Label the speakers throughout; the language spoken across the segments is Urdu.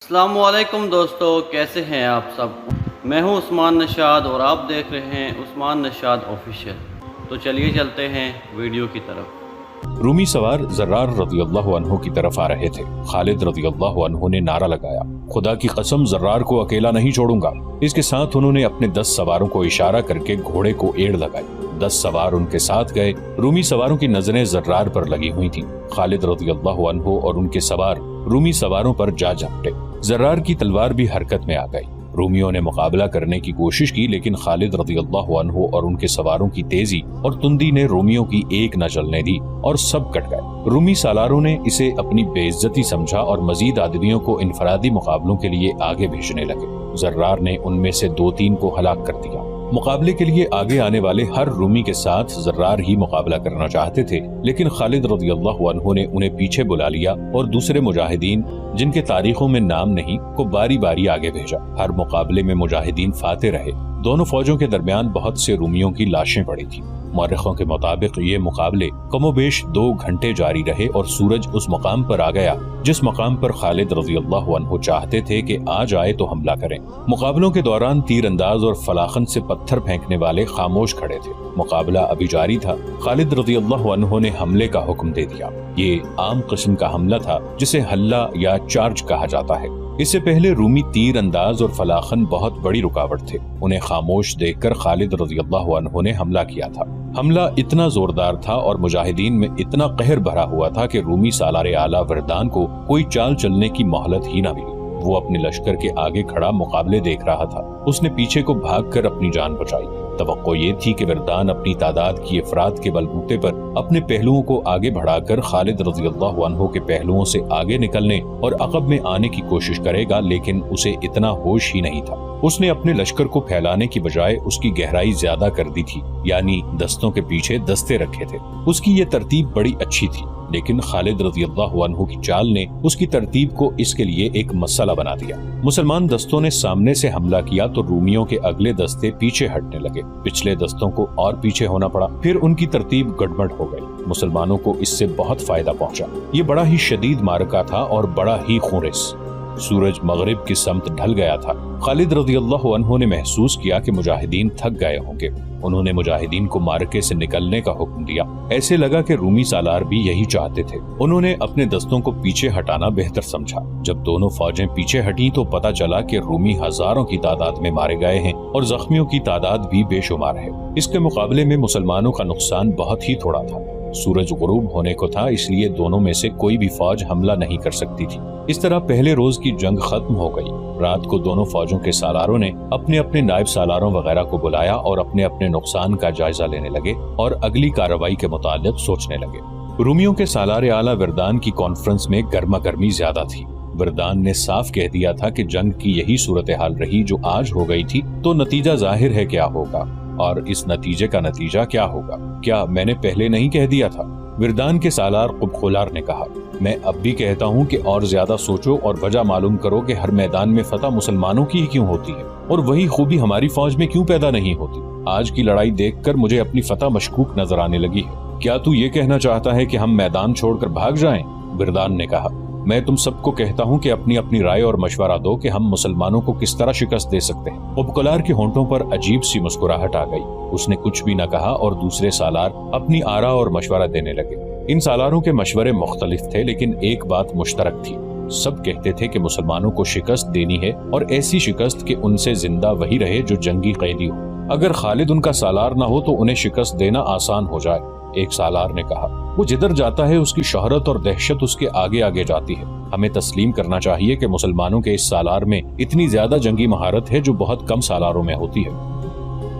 Speaker 1: السلام علیکم دوستو، کیسے ہیں آپ سب؟ میں ہوں عثمان نشاد اور آپ دیکھ رہے ہیں عثمان نشاد آفیشیل۔ تو چلیے چلتے ہیں ویڈیو کی طرف۔
Speaker 2: رومی سوار زرار رضی اللہ عنہ کی طرف آ رہے تھے۔ خالد رضی اللہ عنہ نے نعرہ لگایا، خدا کی قسم زرار کو اکیلا نہیں چھوڑوں گا۔ اس کے ساتھ انہوں نے اپنے 10 سواروں کو اشارہ کر کے گھوڑے کو ایڑ لگائی۔ 10 سوار ان کے ساتھ گئے۔ رومی سواروں کی نظریں زرار پر لگی ہوئی تھیں۔ خالد رضی اللہ عنہ اور ان کے سوار رومی سواروں پر جا جھپٹے۔ زرار کی تلوار بھی حرکت میں آ گئی۔ رومیوں نے مقابلہ کرنے کی کوشش کی، لیکن خالد رضی اللہ عنہ اور ان کے سواروں کی تیزی اور تندی نے رومیوں کی ایک نہ چلنے دی اور سب کٹ گئے۔ رومی سالاروں نے اسے اپنی بے عزتی سمجھا اور مزید آدمیوں کو انفرادی مقابلوں کے لیے آگے بھیجنے لگے۔ زرار نے ان میں سے 2-3 کو ہلاک کر دیا۔ مقابلے کے لیے آگے آنے والے ہر رومی کے ساتھ زرار ہی مقابلہ کرنا چاہتے تھے، لیکن خالد رضی اللہ عنہ نے انہیں پیچھے بلا لیا اور دوسرے مجاہدین جن کے تاریخوں میں نام نہیں کو باری باری آگے بھیجا۔ ہر مقابلے میں مجاہدین فاتح رہے۔ دونوں فوجوں کے درمیان بہت سے رومیوں کی لاشیں پڑی تھی۔ مورخوں کے مطابق یہ مقابلے کم و بیش 2 گھنٹے جاری رہے اور سورج اس مقام پر آ گیا جس مقام پر خالد رضی اللہ عنہ چاہتے تھے کہ آ جائے تو حملہ کریں۔ مقابلوں کے دوران تیر انداز اور فلاخن سے پتھر پھینکنے والے خاموش کھڑے تھے۔ مقابلہ ابھی جاری تھا۔ خالد رضی اللہ عنہ نے حملے کا حکم دے دیا۔ یہ عام قسم کا حملہ تھا جسے حلہ یا چارج کہا جاتا ہے۔ اس سے پہلے رومی تیر انداز اور فلاخن بہت بڑی رکاوٹ تھے۔ انہیں خاموش دیکھ کر خالد رضی اللہ عنہ نے حملہ کیا تھا۔ حملہ اتنا زوردار تھا اور مجاہدین میں اتنا قہر بھرا ہوا تھا کہ رومی سالار اعلیٰ وردان کو کوئی چال چلنے کی مہلت ہی نہ ملی۔ وہ اپنے لشکر کے آگے کھڑا مقابلے دیکھ رہا تھا۔ اس نے پیچھے کو بھاگ کر اپنی جان بچائی۔ توقع یہ تھی کہ وردان اپنی تعداد کی افراد کے بلبوتے پر اپنے پہلوؤں کو آگے بڑھا کر خالد رضی اللہ عنہ کے پہلوؤں سے آگے نکلنے اور عقب میں آنے کی کوشش کرے گا، لیکن اسے اتنا ہوش ہی نہیں تھا۔ اس نے اپنے لشکر کو پھیلانے کی بجائے اس کی گہرائی زیادہ کر دی تھی، یعنی دستوں کے پیچھے دستے رکھے تھے۔ اس کی یہ ترتیب بڑی اچھی تھی، لیکن خالد رضی اللہ عنہ کی چال نے اس کی ترتیب کو اس کے لیے ایک مسئلہ بنا دیا۔ مسلمان دستوں نے سامنے سے حملہ کیا تو رومیوں کے اگلے دستے پیچھے ہٹنے لگے۔ پچھلے دستوں کو اور پیچھے ہونا پڑا۔ پھر ان کی ترتیب گڑبڑ ہو گئی۔ مسلمانوں کو اس سے بہت فائدہ پہنچا۔ یہ بڑا ہی شدید معرکہ تھا اور بڑا ہی خونریز۔ سورج مغرب کی سمت ڈھل گیا تھا۔ خالد رضی اللہ عنہ نے محسوس کیا کہ مجاہدین تھک گئے ہوں گے۔ انہوں نے مجاہدین کو معرکے سے نکلنے کا حکم دیا۔ ایسے لگا کہ رومی سالار بھی یہی چاہتے تھے۔ انہوں نے اپنے دستوں کو پیچھے ہٹانا بہتر سمجھا۔ جب دونوں فوجیں پیچھے ہٹیں تو پتہ چلا کہ رومی ہزاروں کی تعداد میں مارے گئے ہیں اور زخمیوں کی تعداد بھی بے شمار ہے۔ اس کے مقابلے میں مسلمانوں کا نقصان بہت ہی تھوڑا تھا۔ سورج غروب ہونے کو تھا، اس لیے دونوں میں سے کوئی بھی فوج حملہ نہیں کر سکتی تھی۔ اس طرح پہلے روز کی جنگ ختم ہو گئی۔ رات کو دونوں فوجوں کے سالاروں نے اپنے اپنے نائب سالاروں وغیرہ کو بلایا اور اپنے اپنے نقصان کا جائزہ لینے لگے اور اگلی کارروائی کے متعلق سوچنے لگے۔ رومیوں کے سالار اعلیٰ وردان کی کانفرنس میں گرما گرمی زیادہ تھی۔ وردان نے صاف کہہ دیا تھا کہ جنگ کی یہی صورتحال رہی جو آج ہو گئی تھی تو نتیجہ ظاہر ہے کیا ہوگا، اور اس نتیجے کا نتیجہ کیا ہوگا؟ کیا میں نے پہلے نہیں کہہ دیا تھا؟ وردان کے سالار قبخولار نے کہا، میں اب بھی کہتا ہوں کہ اور زیادہ سوچو اور وجہ معلوم کرو کہ ہر میدان میں فتح مسلمانوں کی ہی کیوں ہوتی ہے اور وہی خوبی ہماری فوج میں کیوں پیدا نہیں ہوتی؟ آج کی لڑائی دیکھ کر مجھے اپنی فتح مشکوک نظر آنے لگی ہے۔ کیا تو یہ کہنا چاہتا ہے کہ ہم میدان چھوڑ کر بھاگ جائیں؟ وردان نے کہا، میں تم سب کو کہتا ہوں کہ اپنی اپنی رائے اور مشورہ دو کہ ہم مسلمانوں کو کس طرح شکست دے سکتے ہیں۔ قبخولار کے ہونٹوں پر عجیب سی مسکراہٹ آ گئی۔ اس نے کچھ بھی نہ کہا اور دوسرے سالار اپنی آراء اور مشورہ دینے لگے۔ ان سالاروں کے مشورے مختلف تھے، لیکن ایک بات مشترک تھی۔ سب کہتے تھے کہ مسلمانوں کو شکست دینی ہے اور ایسی شکست کہ ان سے زندہ وہی رہے جو جنگی قیدی ہو۔ اگر خالد ان کا سالار نہ ہو تو انہیں شکست دینا آسان ہو جائے۔ ایک سالار نے کہا، وہ جدھر جاتا ہے اس کی شہرت اور دہشت اس کے آگے آگے جاتی ہے۔ ہمیں تسلیم کرنا چاہیے کہ مسلمانوں کے اس سالار میں اتنی زیادہ جنگی مہارت ہے جو بہت کم سالاروں میں ہوتی ہے۔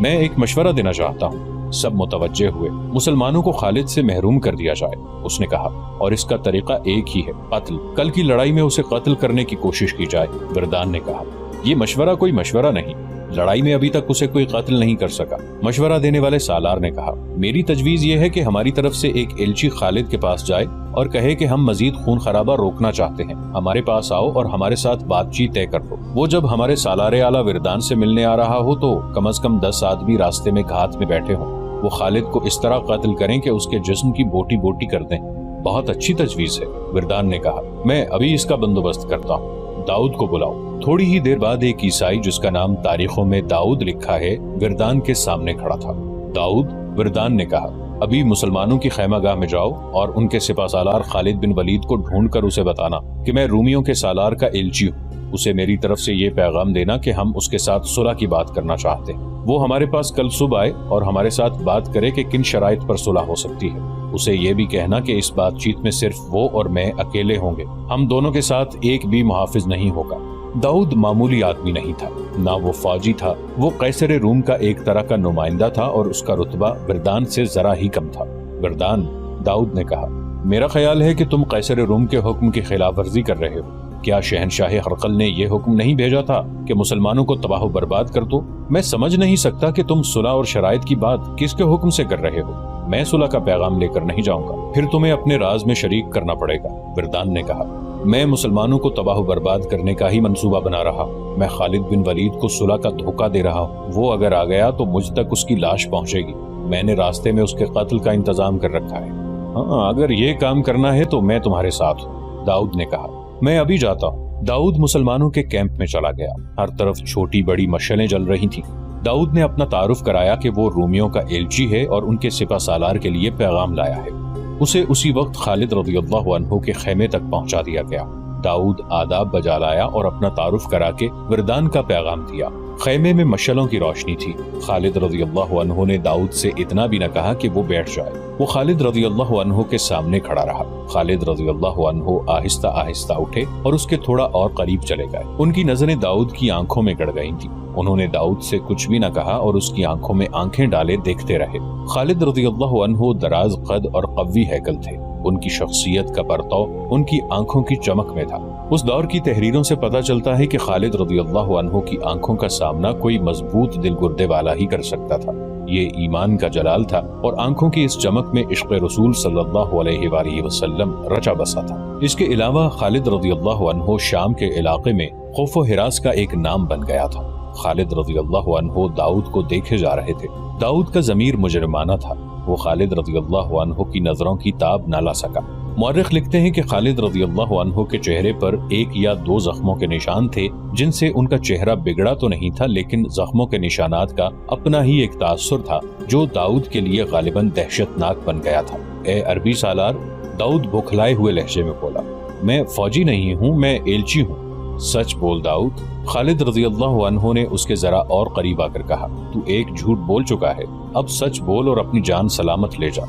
Speaker 2: میں ایک مشورہ دینا چاہتا ہوں۔ سب متوجہ ہوئے۔ مسلمانوں کو خالد سے محروم کر دیا جائے، اس نے کہا، اور اس کا طریقہ ایک ہی ہے، قتل۔ کل کی لڑائی میں اسے قتل کرنے کی کوشش کی جائے۔ وردان نے کہا، یہ مشورہ کوئی مشورہ نہیں، لڑائی میں ابھی تک اسے کوئی قتل نہیں کر سکا۔ مشورہ دینے والے سالار نے کہا، میری تجویز یہ ہے کہ ہماری طرف سے ایک ایلچی خالد کے پاس جائے اور کہے کہ ہم مزید خون خرابہ روکنا چاہتے ہیں، ہمارے پاس آؤ اور ہمارے ساتھ بات چیت طے کر لو۔ وہ جب ہمارے سالار اعلیٰ وردان سے ملنے آ رہا ہو تو کم از کم 10 آدمی راستے میں گھات میں بیٹھے ہوں۔ وہ خالد کو اس طرح قتل کریں کہ اس کے جسم کی بوٹی بوٹی کر دیں۔ بہت اچھی تجویز ہے، وردان نے کہا، میں ابھی اس کا بندوبست کرتا ہوں۔ داؤد کو بلاؤ۔ تھوڑی ہی دیر بعد ایک عیسائی جس کا نام تاریخوں میں داؤد لکھا ہے وردان کے سامنے کھڑا تھا۔ داؤد، وردان نے کہا، ابھی مسلمانوں کی خیمہ گاہ میں جاؤ اور ان کے سپہ سالار خالد بن ولید کو ڈھونڈ کر اسے بتانا کہ میں رومیوں کے سالار کا ایلچی ہوں۔ اسے میری طرف سے یہ پیغام دینا کہ ہم اس کے ساتھ صلح کی بات کرنا چاہتے ہیں۔ وہ ہمارے پاس کل صبح آئے اور ہمارے ساتھ بات کرے کہ کن شرائط پر صلح ہو سکتی ہے۔ اسے یہ بھی کہنا کہ اس بات چیت میں صرف وہ اور میں اکیلے ہوں گے، ہم دونوں کے ساتھ ایک بھی محافظ نہیں ہوگا۔ داؤد معمولی آدمی نہیں تھا، نہ وہ فوجی تھا، وہ قیصر روم کا ایک طرح کا نمائندہ تھا اور اس کا رتبہ وردان سے ذرا ہی کم تھا۔ وردان، داؤد نے کہا، میرا خیال ہے کہ تم قیصر روم کے حکم کی خلاف ورزی کر رہے ہو۔ کیا شہنشاہ ہرقل نے یہ حکم نہیں بھیجا تھا کہ مسلمانوں کو تباہ و برباد کر دو؟ میں سمجھ نہیں سکتا کہ تم صلح اور شرائط کی بات کس کے حکم سے کر رہے ہو۔ میں صلح کا پیغام لے کر نہیں جاؤں گا، پھر تمہیں اپنے راز میں شریک کرنا پڑے گا۔ وردان نے کہا، میں مسلمانوں کو تباہ و برباد کرنے کا ہی منصوبہ بنا رہا ہوں۔ میں خالد بن ولید کو صلح کا دھوکہ دے رہا ہوں۔ وہ اگر آ گیا تو مجھ تک اس کی لاش پہنچے گی۔ میں نے راستے میں اس کے قتل کا انتظام کر رکھا ہے۔ ہاں، اگر یہ کام کرنا ہے تو میں تمہارے ساتھ ہوں، داؤد نے کہا۔ میں ابھی جاتا ہوں۔ داؤد مسلمانوں کے کیمپ میں چلا گیا۔ ہر طرف چھوٹی بڑی مشعلیں جل رہی تھیں۔ داؤد نے اپنا تعارف کرایا کہ وہ رومیوں کا ایلچی ہے اور ان کے سپہ سالار کے لیے پیغام لایا ہے۔ اسے اسی وقت خالد رضی اللہ عنہ کے خیمے تک پہنچا دیا گیا۔ داؤد آداب بجا لایا اور اپنا تعارف کرا کے وردان کا پیغام دیا۔ خیمے میں مشعلوں کی روشنی تھی۔ خالد رضی اللہ عنہ نے داؤد سے اتنا بھی نہ کہا کہ وہ بیٹھ جائے۔ وہ خالد رضی اللہ عنہ کے سامنے کھڑا رہا۔ خالد رضی اللہ عنہ آہستہ آہستہ اٹھے اور اس کے تھوڑا اور قریب چلے گئے۔ ان کی نظریں داؤد کی آنکھوں میں گڑ گئی تھیں۔ انہوں نے داؤد سے کچھ بھی نہ کہا اور اس کی آنکھوں میں آنکھیں ڈالے دیکھتے رہے۔ خالد رضی اللہ عنہ دراز قد اور قوی ہیکل تھے۔ ان کی شخصیت کا پرتو ان کی آنکھوں کی چمک میں تھا۔ اس دور کی تحریروں سے پتہ چلتا ہے کہ خالد رضی اللہ عنہ کی آنکھوں کا سامنا کوئی مضبوط دل گردے والا ہی کر سکتا تھا۔ یہ ایمان کا جلال تھا اور آنکھوں کی اس چمک میں عشق رسول صلی اللہ علیہ وآلہ وسلم رچا بسا تھا۔ اس کے علاوہ خالد رضی اللہ عنہ شام کے علاقے میں خوف و ہراس کا ایک نام بن گیا تھا۔ خالد رضی اللہ عنہ داؤد کو دیکھے جا رہے تھے۔ داؤد کا ضمیر مجرمانہ تھا۔ وہ خالد رضی اللہ عنہ کی نظروں کی تاب نہ لا سکا۔ مورخ لکھتے ہیں کہ خالد رضی اللہ عنہ کے چہرے پر 1 یا 2 زخموں کے نشان تھے، جن سے ان کا چہرہ بگڑا تو نہیں تھا، لیکن زخموں کے نشانات کا اپنا ہی ایک تاثر تھا جو داؤد کے لیے غالباً دہشت ناک بن گیا تھا۔ اے عربی سالار، داؤد بوکھلائے ہوئے لہجے میں بولا، میں فوجی نہیں ہوں، میں ایلچی ہوں۔ سچ بول داؤد، خالد رضی اللہ عنہ نے اس کے ذرا اور قریب آ کر کہا، تو ایک جھوٹ بول چکا ہے، اب سچ بول اور اپنی جان سلامت لے جا۔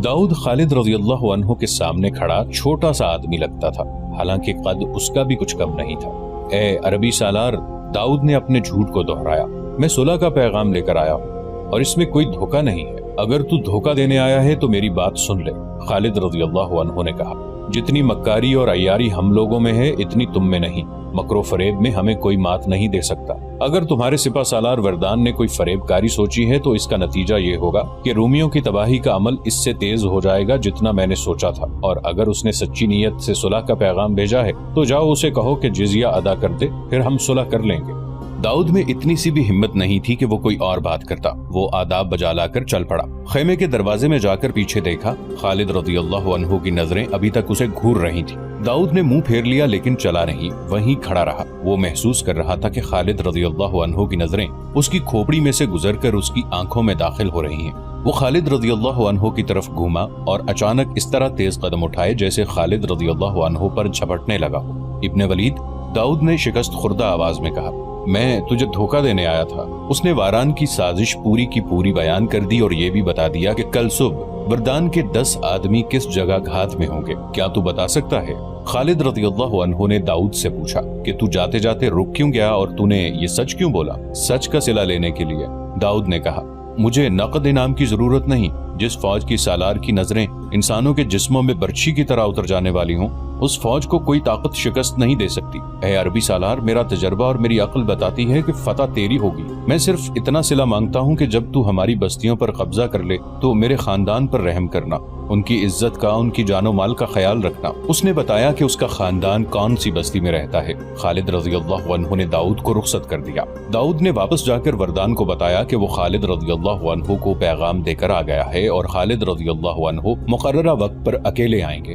Speaker 2: داؤد خالد رضی اللہ عنہ کے سامنے کھڑا چھوٹا سا آدمی لگتا تھا، حالانکہ قد اس کا بھی کچھ کم نہیں تھا۔ اے عربی سالار، داؤد نے اپنے جھوٹ کو دہرایا، میں صلح کا پیغام لے کر آیا ہوں اور اس میں کوئی دھوکہ نہیں ہے۔ اگر تو دھوکہ دینے آیا ہے تو میری بات سن لے، خالد رضی اللہ عنہ نے کہا۔ جتنی مکاری اور عیاری ہم لوگوں میں ہے اتنی تم میں نہیں۔ مکر و فریب میں ہمیں کوئی مات نہیں دے سکتا۔ اگر تمہارے سپہ سالار وردان نے کوئی فریب کاری سوچی ہے تو اس کا نتیجہ یہ ہوگا کہ رومیوں کی تباہی کا عمل اس سے تیز ہو جائے گا جتنا میں نے سوچا تھا، اور اگر اس نے سچی نیت سے صلح کا پیغام بھیجا ہے تو جاؤ اسے کہو کہ جزیہ ادا کر دے، پھر ہم صلح کر لیں گے۔ داؤد میں اتنی سی بھی ہمت نہیں تھی کہ وہ کوئی اور بات کرتا۔ وہ آداب بجا لا کر چل پڑا۔ خیمے کے دروازے میں جا کر پیچھے دیکھا۔ خالد رضی اللہ عنہ کی نظریں ابھی تک اسے گھور رہی تھیں۔ داؤد نے منہ پھیر لیا لیکن چلا نہیں، وہیں کھڑا رہا۔ وہ محسوس کر رہا تھا کہ خالد رضی اللہ عنہ کی نظریں اس کی کھوپڑی میں سے گزر کر اس کی آنکھوں میں داخل ہو رہی ہیں۔ وہ خالد رضی اللہ عنہ کی طرف گھوما اور اچانک اس طرح تیز قدم اٹھائے جیسے خالد رضی اللہ عنہ پر جھپٹنے لگا۔ ابن ولید، داؤد نے شکست خوردہ آواز میں کہا، میں تجھے دھوکہ دینے آیا تھا۔ اس نے واران کی سازش پوری کی پوری بیان کر دی اور یہ بھی بتا دیا کہ کل صبح وردان کے 10 آدمی کس جگہ گھات میں ہوں گے، کیا تو بتا سکتا ہے؟ خالد رضی اللہ عنہ نے داؤد سے پوچھا کہ تو جاتے جاتے رک کیوں گیا اور تو نے یہ سچ کیوں بولا؟ سچ کا صلہ لینے کے لیے، داؤد نے کہا۔ مجھے نقد انعام کی ضرورت نہیں۔ جس فوج کی سالار کی نظریں انسانوں کے جسموں میں برچھی کی طرح اتر جانے والی ہوں، اس فوج کو کوئی طاقت شکست نہیں دے سکتی۔ اے عربی سالار، میرا تجربہ اور میری عقل بتاتی ہے کہ فتح تیری ہوگی۔ میں صرف اتنا صلہ مانگتا ہوں کہ جب تو ہماری بستیوں پر قبضہ کر لے تو میرے خاندان پر رحم کرنا، ان کی عزت کا، ان کی جان و مال کا خیال رکھنا۔ اس نے بتایا کہ اس کا خاندان کون سی بستی میں رہتا ہے۔ خالد رضی اللہ عنہ نے داؤد کو رخصت کر دیا۔ داؤد نے واپس جا کر وردان کو بتایا کہ وہ خالد رضی اللہ عنہ کو پیغام دے کر آ گیا ہے اور خالد رضی اللہ عنہ مقررہ وقت پر اکیلے آئیں گے۔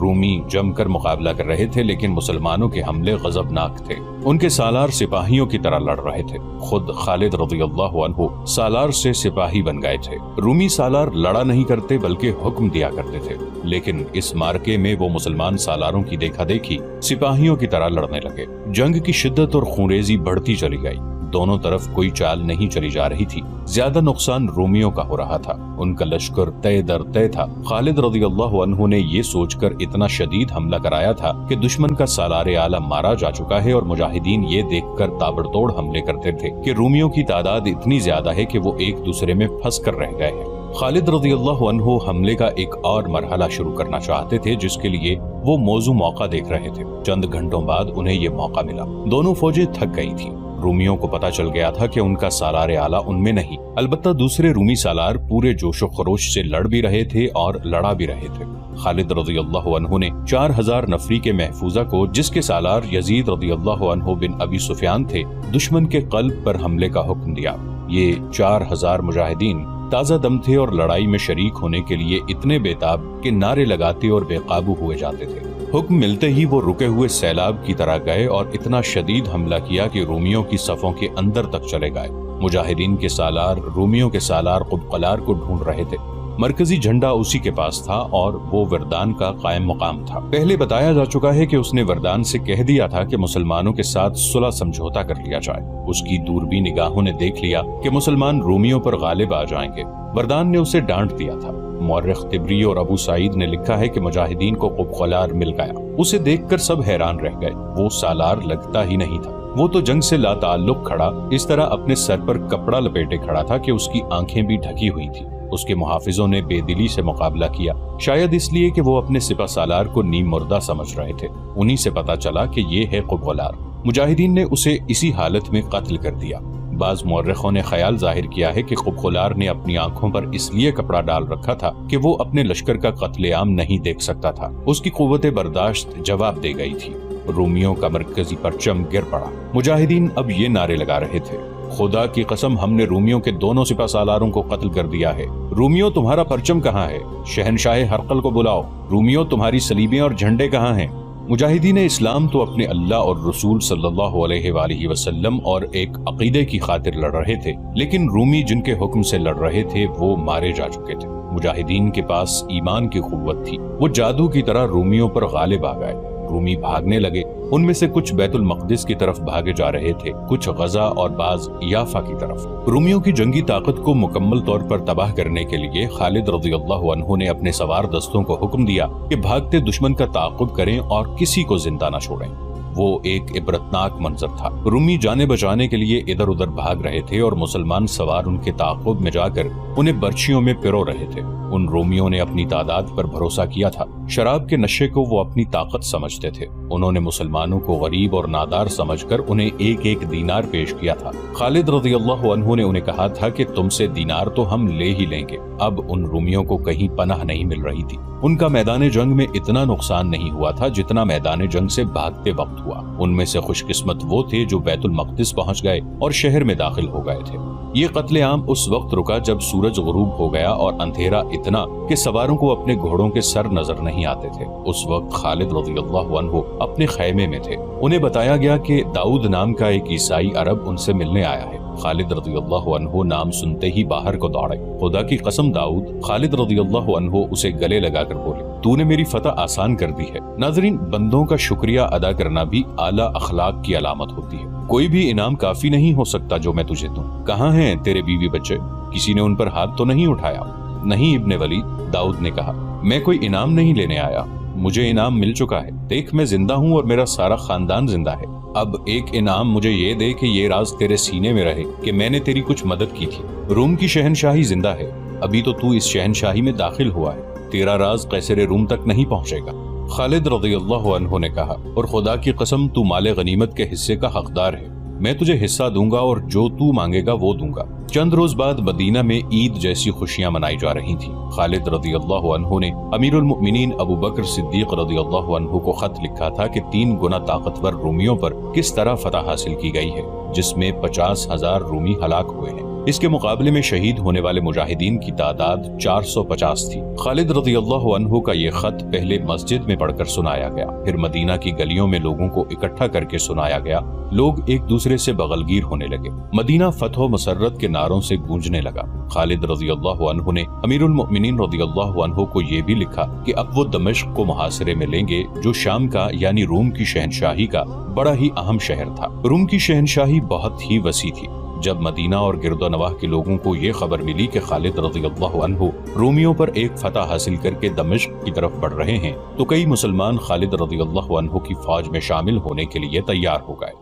Speaker 2: رومی جم کر مقابلہ کر رہے تھے، لیکن مسلمانوں کے حملے غضبناک تھے۔ ان کے سالار سپاہیوں کی طرح لڑ رہے تھے۔ خود خالد رضی اللہ عنہ سالار سے سپاہی بن گئے تھے۔ رومی سالار لڑا نہیں کرتے بلکہ حکم دیا کرتے تھے، لیکن اس مارکے میں وہ مسلمان سالاروں کی دیکھا دیکھی سپاہیوں کی طرح لڑنے لگے۔ جنگ کی شدت اور خونریزی بڑھتی چلی گئی۔ دونوں طرف کوئی چال نہیں چلی جا رہی تھی۔ زیادہ نقصان رومیوں کا ہو رہا تھا۔ ان کا لشکر طے در طے تھا۔ خالد رضی اللہ عنہ نے یہ سوچ کر اتنا شدید حملہ کرایا تھا کہ دشمن کا سالار اعلیٰ مارا جا چکا ہے، اور مجاہدین یہ دیکھ کر تابڑتوڑ حملے کرتے تھے کہ رومیوں کی تعداد اتنی زیادہ ہے کہ وہ ایک دوسرے میں پھنس کر رہ گئے ہیں۔ خالد رضی اللہ عنہ حملے کا ایک اور مرحلہ شروع کرنا چاہتے تھے، جس کے لیے وہ موزوں موقع دیکھ رہے تھے۔ چند گھنٹوں بعد انہیں یہ موقع ملا۔ دونوں فوجیں تھک گئی تھیں۔ رومیوں کو پتا چل گیا تھا کہ ان کا سالار اعلیٰ ان میں نہیں، البتہ دوسرے رومی سالار پورے جوش و خروش سے لڑ بھی رہے تھے اور لڑا بھی رہے تھے۔ خالد رضی اللہ عنہ نے 4000 نفری کے محفوظہ کو، جس کے سالار یزید رضی اللہ عنہ بن ابی سفیان تھے، دشمن کے قلب پر حملے کا حکم دیا۔ یہ 4000 مجاہدین تازہ دم تھے اور لڑائی میں شریک ہونے کے لیے اتنے بےتاب کہ نعرے لگاتے اور بے قابو ہوئے جاتے تھے۔ حکم ملتے ہی وہ رکے ہوئے سیلاب کی طرح گئے اور اتنا شدید حملہ کیا کہ رومیوں کی صفوں کے اندر تک چلے گئے۔ مجاہدین کے سالار رومیوں کے سالار قبقلار کو ڈھونڈ رہے تھے۔ مرکزی جھنڈا اسی کے پاس تھا اور وہ وردان کا قائم مقام تھا۔ پہلے بتایا جا چکا ہے کہ اس نے وردان سے کہہ دیا تھا کہ مسلمانوں کے ساتھ صلح سمجھوتا کر لیا جائے۔ اس کی دوربین نگاہوں نے دیکھ لیا کہ مسلمان رومیوں پر غالب آ جائیں گے۔ وردان نے اسے ڈانٹ دیا تھا۔ مورخ طبری اور ابو سعید نے لکھا ہے کہ مجاہدین کو قبقلار مل گیا۔ اسے دیکھ کر سب حیران رہ گئے۔ وہ سالار لگتا ہی نہیں تھا۔ وہ تو جنگ سے لا تعلق کھڑا اس طرح اپنے سر پر کپڑا لپیٹے کھڑا تھا کہ اس کی آنکھیں بھی ڈھکی ہوئی تھی۔ اس کے محافظوں نے بے دلی سے مقابلہ کیا، شاید اس لیے کہ وہ اپنے سپہ سالار کو نیم مردہ سمجھ رہے تھے۔ انہی سے پتا چلا کہ یہ ہے قبقلار۔ مجاہدین نے اسے اسی حالت میں قتل کر دیا۔ بعض مورخوں نے خیال ظاہر کیا ہے کہ قبقلار نے اپنی آنکھوں پر اس لیے کپڑا ڈال رکھا تھا کہ وہ اپنے لشکر کا قتل عام نہیں دیکھ سکتا تھا۔ اس کی قوت برداشت جواب دے گئی تھی۔ رومیوں کا مرکزی پرچم گر پڑا۔ مجاہدین اب یہ نعرے لگا رہے تھے: خدا کی قسم، ہم نے رومیوں کے دونوں سپہ سالاروں کو قتل کر دیا ہے۔ رومیوں، تمہارا پرچم کہاں ہے؟ شہنشاہ ہرقل کو بلاؤ۔ رومیوں، تمہاری صلیبیں اور جھنڈے کہاں ہیں؟ مجاہدین اسلام تو اپنے اللہ اور رسول صلی اللہ علیہ وآلہ وسلم اور ایک عقیدے کی خاطر لڑ رہے تھے، لیکن رومی جن کے حکم سے لڑ رہے تھے وہ مارے جا چکے تھے۔ مجاہدین کے پاس ایمان کی قوت تھی۔ وہ جادو کی طرح رومیوں پر غالب آ گئے۔ رومی بھاگنے لگے۔ ان میں سے کچھ بیت المقدس کی طرف بھاگے جا رہے تھے، کچھ غزہ اور بعض یافا کی طرف۔ رومیوں کی جنگی طاقت کو مکمل طور پر تباہ کرنے کے لیے خالد رضی اللہ عنہ نے اپنے سوار دستوں کو حکم دیا کہ بھاگتے دشمن کا تعاقب کریں اور کسی کو زندہ نہ چھوڑیں۔ وہ ایک عبرتناک منظر تھا۔ رومی جانے بچانے کے لیے ادھر ادھر بھاگ رہے تھے اور مسلمان سوار ان کے تعاقب میں جا کر انہیں برچھیوں میں پرو رہے تھے۔ ان رومیوں نے اپنی تعداد پر بھروسہ کیا تھا۔ شراب کے نشے کو وہ اپنی طاقت سمجھتے تھے۔ انہوں نے مسلمانوں کو غریب اور نادار سمجھ کر انہیں ایک ایک دینار پیش کیا تھا۔ خالد رضی اللہ عنہ نے انہیں کہا تھا کہ تم سے دینار تو ہم لے ہی لیں گے۔ اب ان رومیوں کو کہیں پناہ نہیں مل رہی تھی۔ ان کا میدان جنگ میں اتنا نقصان نہیں ہوا تھا جتنا میدان جنگ سے بھاگتے وقت ہوا۔ ان میں سے خوش قسمت وہ تھے جو بیت المقدس پہنچ گئے اور شہر میں داخل ہو گئے تھے۔ یہ قتل عام اس وقت رکا جب سورج غروب ہو گیا اور اندھیرا اتنا کہ سواروں کو اپنے گھوڑوں کے سر نظر نہیں آتے تھے۔ اس وقت خالد رضی اللہ عنہ اپنے خیمے میں تھے۔ انہیں بتایا گیا کہ داؤد نام کا ایک عیسائی عرب ان سے ملنے آیا ہے۔ خالد رضی اللہ عنہ نام سنتے ہی باہر کو دوڑے۔ خدا کی قسم داؤد، خالد رضی اللہ عنہ اسے گلے لگا کر بولے، تو نے میری فتح آسان کر دی ہے۔ ناظرین، بندوں کا شکریہ ادا کرنا بھی اعلیٰ اخلاق کی علامت ہوتی ہے۔ کوئی بھی انعام کافی نہیں ہو سکتا جو میں تجھے دوں۔ کہاں ہیں تیرے بیوی بچے؟ کسی نے ان پر ہاتھ تو نہیں اٹھایا؟ نہیں ابن ولید، داؤد نے کہا، میں کوئی انعام نہیں لینے آیا، مجھے انعام مل چکا ہے۔ دیکھ، میں زندہ ہوں اور میرا سارا خاندان زندہ ہے۔ اب ایک انعام مجھے یہ دے کہ یہ راز تیرے سینے میں رہے کہ میں نے تیری کچھ مدد کی تھی۔ روم کی شہنشاہی زندہ ہے، ابھی تو اس شہنشاہی میں داخل ہوا ہے، تیرا راز قیصر روم تک نہیں پہنچے گا۔ خالد رضی اللہ عنہ نے کہا، اور خدا کی قسم تو مال غنیمت کے حصے کا حقدار ہے، میں تجھے حصہ دوں گا اور جو تو مانگے گا وہ دوں گا۔ چند روز بعد مدینہ میں عید جیسی خوشیاں منائی جا رہی تھیں۔ خالد رضی اللہ عنہ نے امیر المؤمنین ابو بکر صدیق رضی اللہ عنہ کو خط لکھا تھا کہ 3 گنا طاقتور رومیوں پر کس طرح فتح حاصل کی گئی ہے، جس میں 50,000 رومی ہلاک ہوئے ہیں۔ اس کے مقابلے میں شہید ہونے والے مجاہدین کی تعداد 450 تھی۔ خالد رضی اللہ عنہ کا یہ خط پہلے مسجد میں پڑھ کر سنایا گیا، پھر مدینہ کی گلیوں میں لوگوں کو اکٹھا کر کے سنایا گیا۔ لوگ ایک دوسرے سے بغلگیر ہونے لگے، مدینہ فتح و مسرت کے نعروں سے گونجنے لگا۔ خالد رضی اللہ عنہ نے امیر المؤمنین رضی اللہ عنہ کو یہ بھی لکھا کہ اب وہ دمشق کو محاصرے میں لیں گے، جو شام کا یعنی روم کی شہنشاہی کا بڑا ہی اہم شہر تھا۔ روم کی شہنشاہی بہت ہی وسیع تھی۔ جب مدینہ اور گرد و نواح کے لوگوں کو یہ خبر ملی کہ خالد رضی اللہ عنہ رومیوں پر ایک فتح حاصل کر کے دمشق کی طرف بڑھ رہے ہیں، تو کئی مسلمان خالد رضی اللہ عنہ کی فوج میں شامل ہونے کے لیے تیار ہو گئے۔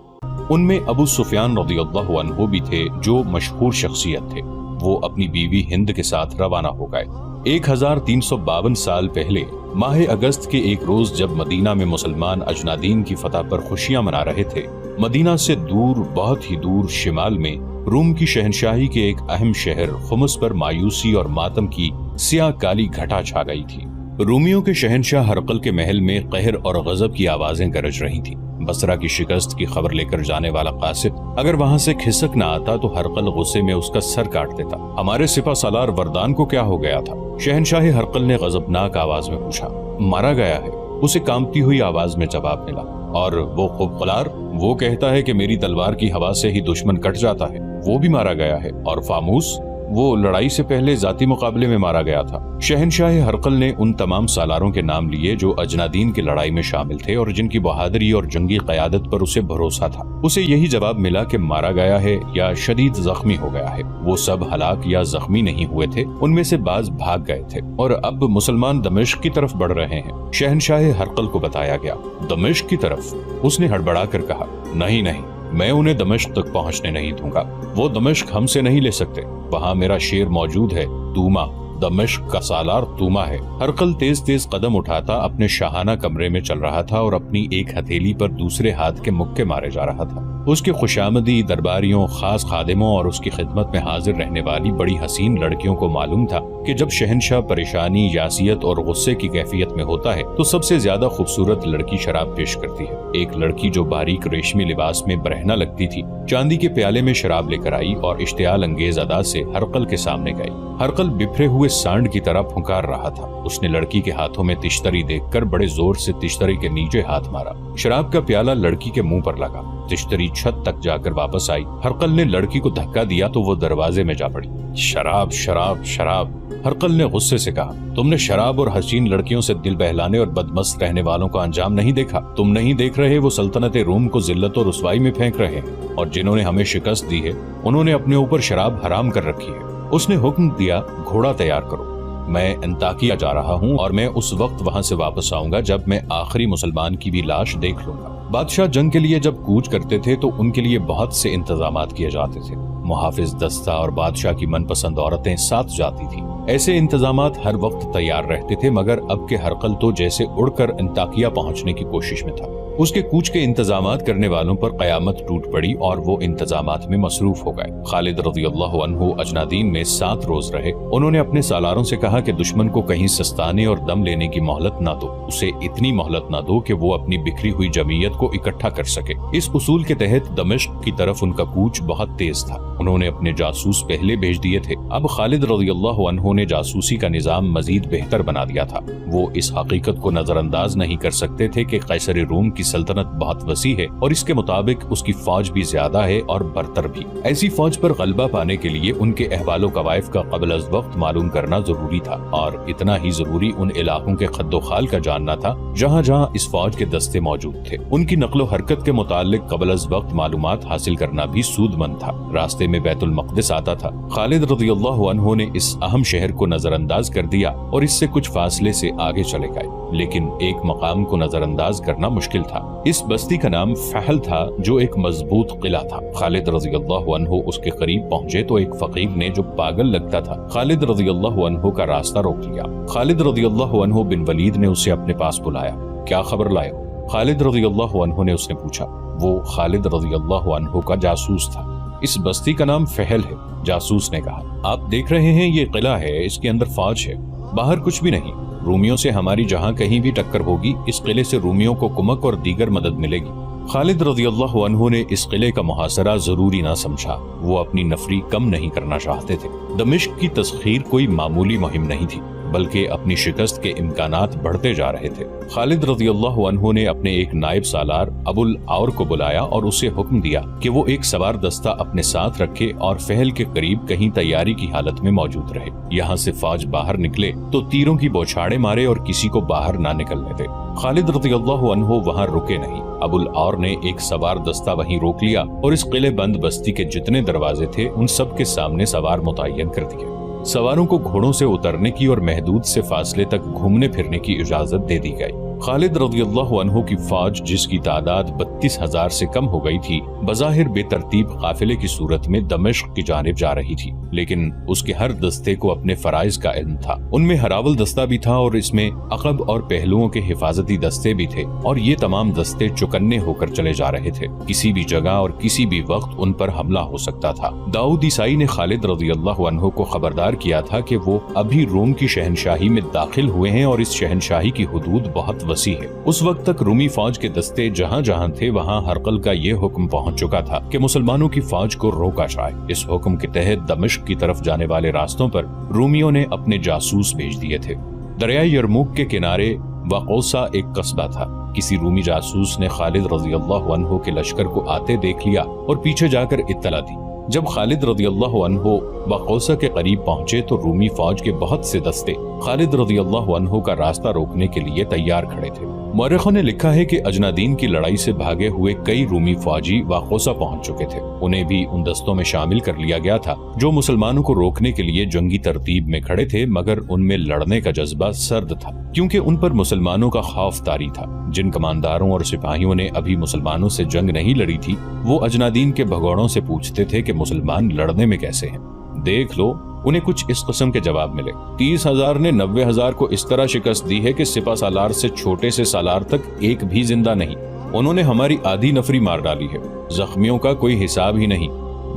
Speaker 2: ان میں ابو سفیان رضی اللہ عنہ بھی تھے، جو مشہور شخصیت تھے۔ وہ اپنی بیوی ہند کے ساتھ روانہ ہو گئے۔ 1352 سال پہلے ماہ اگست کے ایک روز جب مدینہ میں مسلمان اجنادین کی فتح پر خوشیاں منا رہے تھے، مدینہ سے دور، بہت ہی دور شمال میں روم کی شہنشاہی کے ایک اہم شہر خمس پر مایوسی اور ماتم کی سیاہ کالی گھٹا چھا گئی تھی۔ رومیوں کے شہنشاہ ہرقل کے محل میں قہر اور غضب کی آوازیں گرج رہی تھیں۔ بصرہ کی شکست کی خبر لے کر جانے والا قاصد اگر وہاں سے کھسک نہ آتا تو ہرقل غصے میں اس کا سر کاٹ دیتا۔ ہمارے سپہ سالار وردان کو کیا ہو گیا تھا؟ شہنشاہ ہرقل نے غضبناک آواز میں پوچھا۔ مارا گیا ہے، اسے کانپتی ہوئی آواز میں جواب ملا۔ اور وہ قبقلار، وہ کہتا ہے کہ میری تلوار کی ہوا سے ہی دشمن کٹ جاتا ہے، وہ بھی مارا گیا ہے۔ اور فاموس، وہ لڑائی سے پہلے ذاتی مقابلے میں مارا گیا تھا۔ شہنشاہ ہرقل نے ان تمام سالاروں کے نام لیے جو اجنادین کی لڑائی میں شامل تھے اور جن کی بہادری اور جنگی قیادت پر اسے بھروسہ تھا۔ اسے یہی جواب ملا کہ مارا گیا ہے یا شدید زخمی ہو گیا ہے۔ وہ سب ہلاک یا زخمی نہیں ہوئے تھے، ان میں سے بعض بھاگ گئے تھے اور اب مسلمان دمشق کی طرف بڑھ رہے ہیں۔ شہنشاہ ہرقل کو بتایا گیا۔ دمشق کی طرف؟ اس نے ہڑبڑا کر کہا، نہیں نہیں، میں انہیں دمشق تک پہنچنے نہیں دوں گا، وہ دمشق ہم سے نہیں لے سکتے، وہاں میرا شیر موجود ہے، توما، دمشق کا سالار توما ہے۔ ہرقل تیز تیز قدم اٹھاتا اپنے شاہانہ کمرے میں چل رہا تھا اور اپنی ایک ہتھیلی پر دوسرے ہاتھ کے مکے مارے جا رہا تھا۔ اس کے خوشامدی درباریوں، خاص خادموں اور اس کی خدمت میں حاضر رہنے والی بڑی حسین لڑکیوں کو معلوم تھا کہ جب شہنشاہ پریشانی، یاسیت اور غصے کی کیفیت میں ہوتا ہے تو سب سے زیادہ خوبصورت لڑکی شراب پیش کرتی ہے۔ ایک لڑکی جو باریک ریشمی لباس میں برہنہ لگتی تھی، چاندی کے پیالے میں شراب لے کر آئی اور اشتعال انگیز ادا سے ہرقل کے سامنے گئی۔ ہرقل بکھرے ہوئے سانڈ کی طرح پھنکار رہا تھا۔ اس نے لڑکی کے ہاتھوں میں تشتری دیکھ کر بڑے زور سے تشتری کے نیچے ہاتھ مارا۔ شراب کا پیالہ لڑکی کے منہ پر لگا، تشتری چھت تک جا کر واپس آئی۔ ہرقل نے لڑکی کو دھکا دیا تو وہ دروازے میں جا پڑی۔ شراب شراب شراب، ہرقل نے غصے سے کہا، تم نے شراب اور حسین لڑکیوں سے دل بہلانے اور بدمست رہنے والوں کا انجام نہیں دیکھا؟ تم نہیں دیکھ رہے وہ سلطنت روم کو ذلت و رسوائی میں پھینک رہے ہیں، اور جنہوں نے ہمیں شکست دی ہے انہوں نے اپنے اوپر شراب حرام کر رکھی ہے۔ اس نے حکم دیا، گھوڑا تیار کرو، میں انطاکیہ جا رہا ہوں اور میں اس وقت وہاں سے واپس آؤں گا جب میں آخری مسلمان کی بھی لاش دیکھ لوں گا۔ بادشاہ جنگ کے لیے جب کوچ کرتے تھے تو ان کے لیے بہت سے انتظامات کیے جاتے تھے۔ محافظ دستہ اور بادشاہ کی من پسند عورتیں ساتھ جاتی تھیں۔ ایسے انتظامات ہر وقت تیار رہتے تھے، مگر اب کے ہرقل تو جیسے اڑ کر انطاکیہ پہنچنے کی کوشش میں تھا۔ اس کے کوچ کے انتظامات کرنے والوں پر قیامت ٹوٹ پڑی اور وہ انتظامات میں مصروف ہو گئے۔ خالد رضی اللہ عنہ اجنادین میں 7 روز رہے۔ انہوں نے اپنے سالاروں سے کہا کہ دشمن کو کہیں سستانے اور دم لینے کی مہلت نہ دو، اسے اتنی مہلت نہ دو کہ وہ اپنی بکھری ہوئی جمعیت کو اکٹھا کر سکے۔ اس اصول کے تحت دمشق کی طرف ان کا کوچ بہت تیز تھا۔ انہوں نے اپنے جاسوس پہلے بھیج دیے تھے۔ اب خالد رضی اللہ عنہ نے جاسوسی کا نظام مزید بہتر بنا دیا تھا۔ وہ اس حقیقت کو نظر انداز نہیں کر سکتے تھے کہ قیصر روم کی سلطنت بہت وسیع ہے اور اس کے مطابق اس کی فوج بھی زیادہ ہے اور برتر بھی۔ ایسی فوج پر غلبہ پانے کے لیے ان کے احوال و قوائف کا قبل از وقت معلوم کرنا ضروری تھا، اور اتنا ہی ضروری ان علاقوں کے خد و خال کا جاننا تھا جہاں جہاں اس فوج کے دستے موجود تھے۔ ان کی نقل و حرکت کے متعلق قبل از وقت معلومات حاصل کرنا بھی سود مند تھا۔ راستے میں بیت المقدس آتا تھا۔ خالد رضی اللہ عنہ نے اس اہم شہر کو نظر انداز کر دیا اور اس سے کچھ فاصلے سے آگے چلے گئے، لیکن ایک مقام کو نظر انداز کرنا مشکل تھا۔ اس بستی کا نام فحل تھا، جو ایک مضبوط قلعہ تھا۔ خالد رضی اللہ عنہ اس کے قریب پہنچے تو ایک فقیر نے، جو پاگل لگتا تھا، خالد رضی اللہ عنہ کا راستہ روک لیا۔ خالد رضی اللہ عنہ بن ولید نے اسے اپنے پاس بلایا۔ کیا خبر لائے ہو؟ خالد رضی اللہ عنہ نے اس نے پوچھا۔ وہ خالد رضی اللہ عنہ کا جاسوس تھا۔ اس بستی کا نام فحل ہے، جاسوس نے کہا۔ آپ دیکھ رہے ہیں یہ قلعہ ہے، اس کے اندر فوج ہے، باہر کچھ بھی نہیں۔ رومیوں سے ہماری جہاں کہیں بھی ٹکر ہوگی، اس قلعے سے رومیوں کو کمک اور دیگر مدد ملے گی۔ خالد رضی اللہ عنہ نے اس قلعے کا محاصرہ ضروری نہ سمجھا، وہ اپنی نفری کم نہیں کرنا چاہتے تھے۔ دمشق کی تسخیر کوئی معمولی مہم نہیں تھی، بلکہ اپنی شکست کے امکانات بڑھتے جا رہے تھے۔ خالد رضی اللہ عنہ نے اپنے ایک نائب سالار ابو الاور کو بلایا اور اسے حکم دیا کہ وہ ایک سوار دستہ اپنے ساتھ رکھے اور فہل کے قریب کہیں تیاری کی حالت میں موجود رہے۔ یہاں سے فوج باہر نکلے تو تیروں کی بوچھاڑیں مارے اور کسی کو باہر نہ نکلنے دے۔ خالد رضی اللہ عنہ وہاں رکے نہیں۔ ابو الاور نے ایک سوار دستہ وہیں روک لیا اور اس قلعے بند بستی کے جتنے دروازے تھے ان سب کے سامنے سوار متعین کر دیے۔ سواروں کو گھوڑوں سے اترنے کی اور محدود سے فاصلے تک گھومنے پھرنے کی اجازت دے دی گئی۔ خالد رضی اللہ عنہ کی فوج، جس کی تعداد 32,000 سے کم ہو گئی تھی، بظاہر بے ترتیب قافلے کی صورت میں دمشق کی جانب جا رہی تھی، لیکن اس کے ہر دستے کو اپنے فرائض کا علم تھا۔ ان میں ہراول دستہ بھی تھا اور اس میں عقب اور پہلوؤں کے حفاظتی دستے بھی تھے، اور یہ تمام دستے چکنے ہو کر چلے جا رہے تھے۔ کسی بھی جگہ اور کسی بھی وقت ان پر حملہ ہو سکتا تھا۔ داؤد عیسائی نے خالد رضی اللہ عنہ کو خبردار کیا تھا کہ وہ ابھی روم کی شہنشاہی میں داخل ہوئے ہیں اور اس شہنشاہی کی حدود بہت وسیع ہے۔ اس وقت تک رومی فوج کے دستے جہاں جہاں تھے وہاں ہرقل کا یہ حکم پہنچ چکا تھا کہ مسلمانوں کی فوج کو روکا جائے۔ اس حکم کے تحت دمشق کی طرف جانے والے راستوں پر رومیوں نے اپنے جاسوس بھیج دیے تھے۔ دریائے یرموک کے کنارے وقوسا ایک قصبہ تھا۔ کسی رومی جاسوس نے خالد رضی اللہ عنہ کے لشکر کو آتے دیکھ لیا اور پیچھے جا کر اطلاع دی۔ جب خالد رضی اللہ عنہ وقوسا کے قریب پہنچے تو رومی فوج کے بہت سے دستے خالد رضی اللہ عنہ کا راستہ روکنے کے لیے تیار کھڑے تھے۔ مورخوں نے لکھا ہے کہ اجنادین کی لڑائی سے بھاگے ہوئے کئی رومی فوجی وقوسا پہنچ چکے تھے۔ انہیں بھی ان دستوں میں شامل کر لیا گیا تھا جو مسلمانوں کو روکنے کے لیے جنگی ترتیب میں کھڑے تھے، مگر ان میں لڑنے کا جذبہ سرد تھا، کیونکہ ان پر مسلمانوں کا خوف طاری تھا۔ جن کمانداروں اور سپاہیوں نے ابھی مسلمانوں سے جنگ نہیں لڑی تھی، وہ اجنادین کے بھگوڑوں سے پوچھتے تھے کہ مسلمان لڑنے میں کیسے ہیں۔ دیکھ لو، انہیں کچھ اس قسم کے جواب ملے۔ 30,000 نے 90,000 کو اس طرح شکست دی ہے کہ سپہ سالار سے چھوٹے سے سالار تک ایک بھی زندہ نہیں۔ انہوں نے ہماری آدھی نفری مار ڈالی ہے، زخمیوں کا کوئی حساب ہی نہیں۔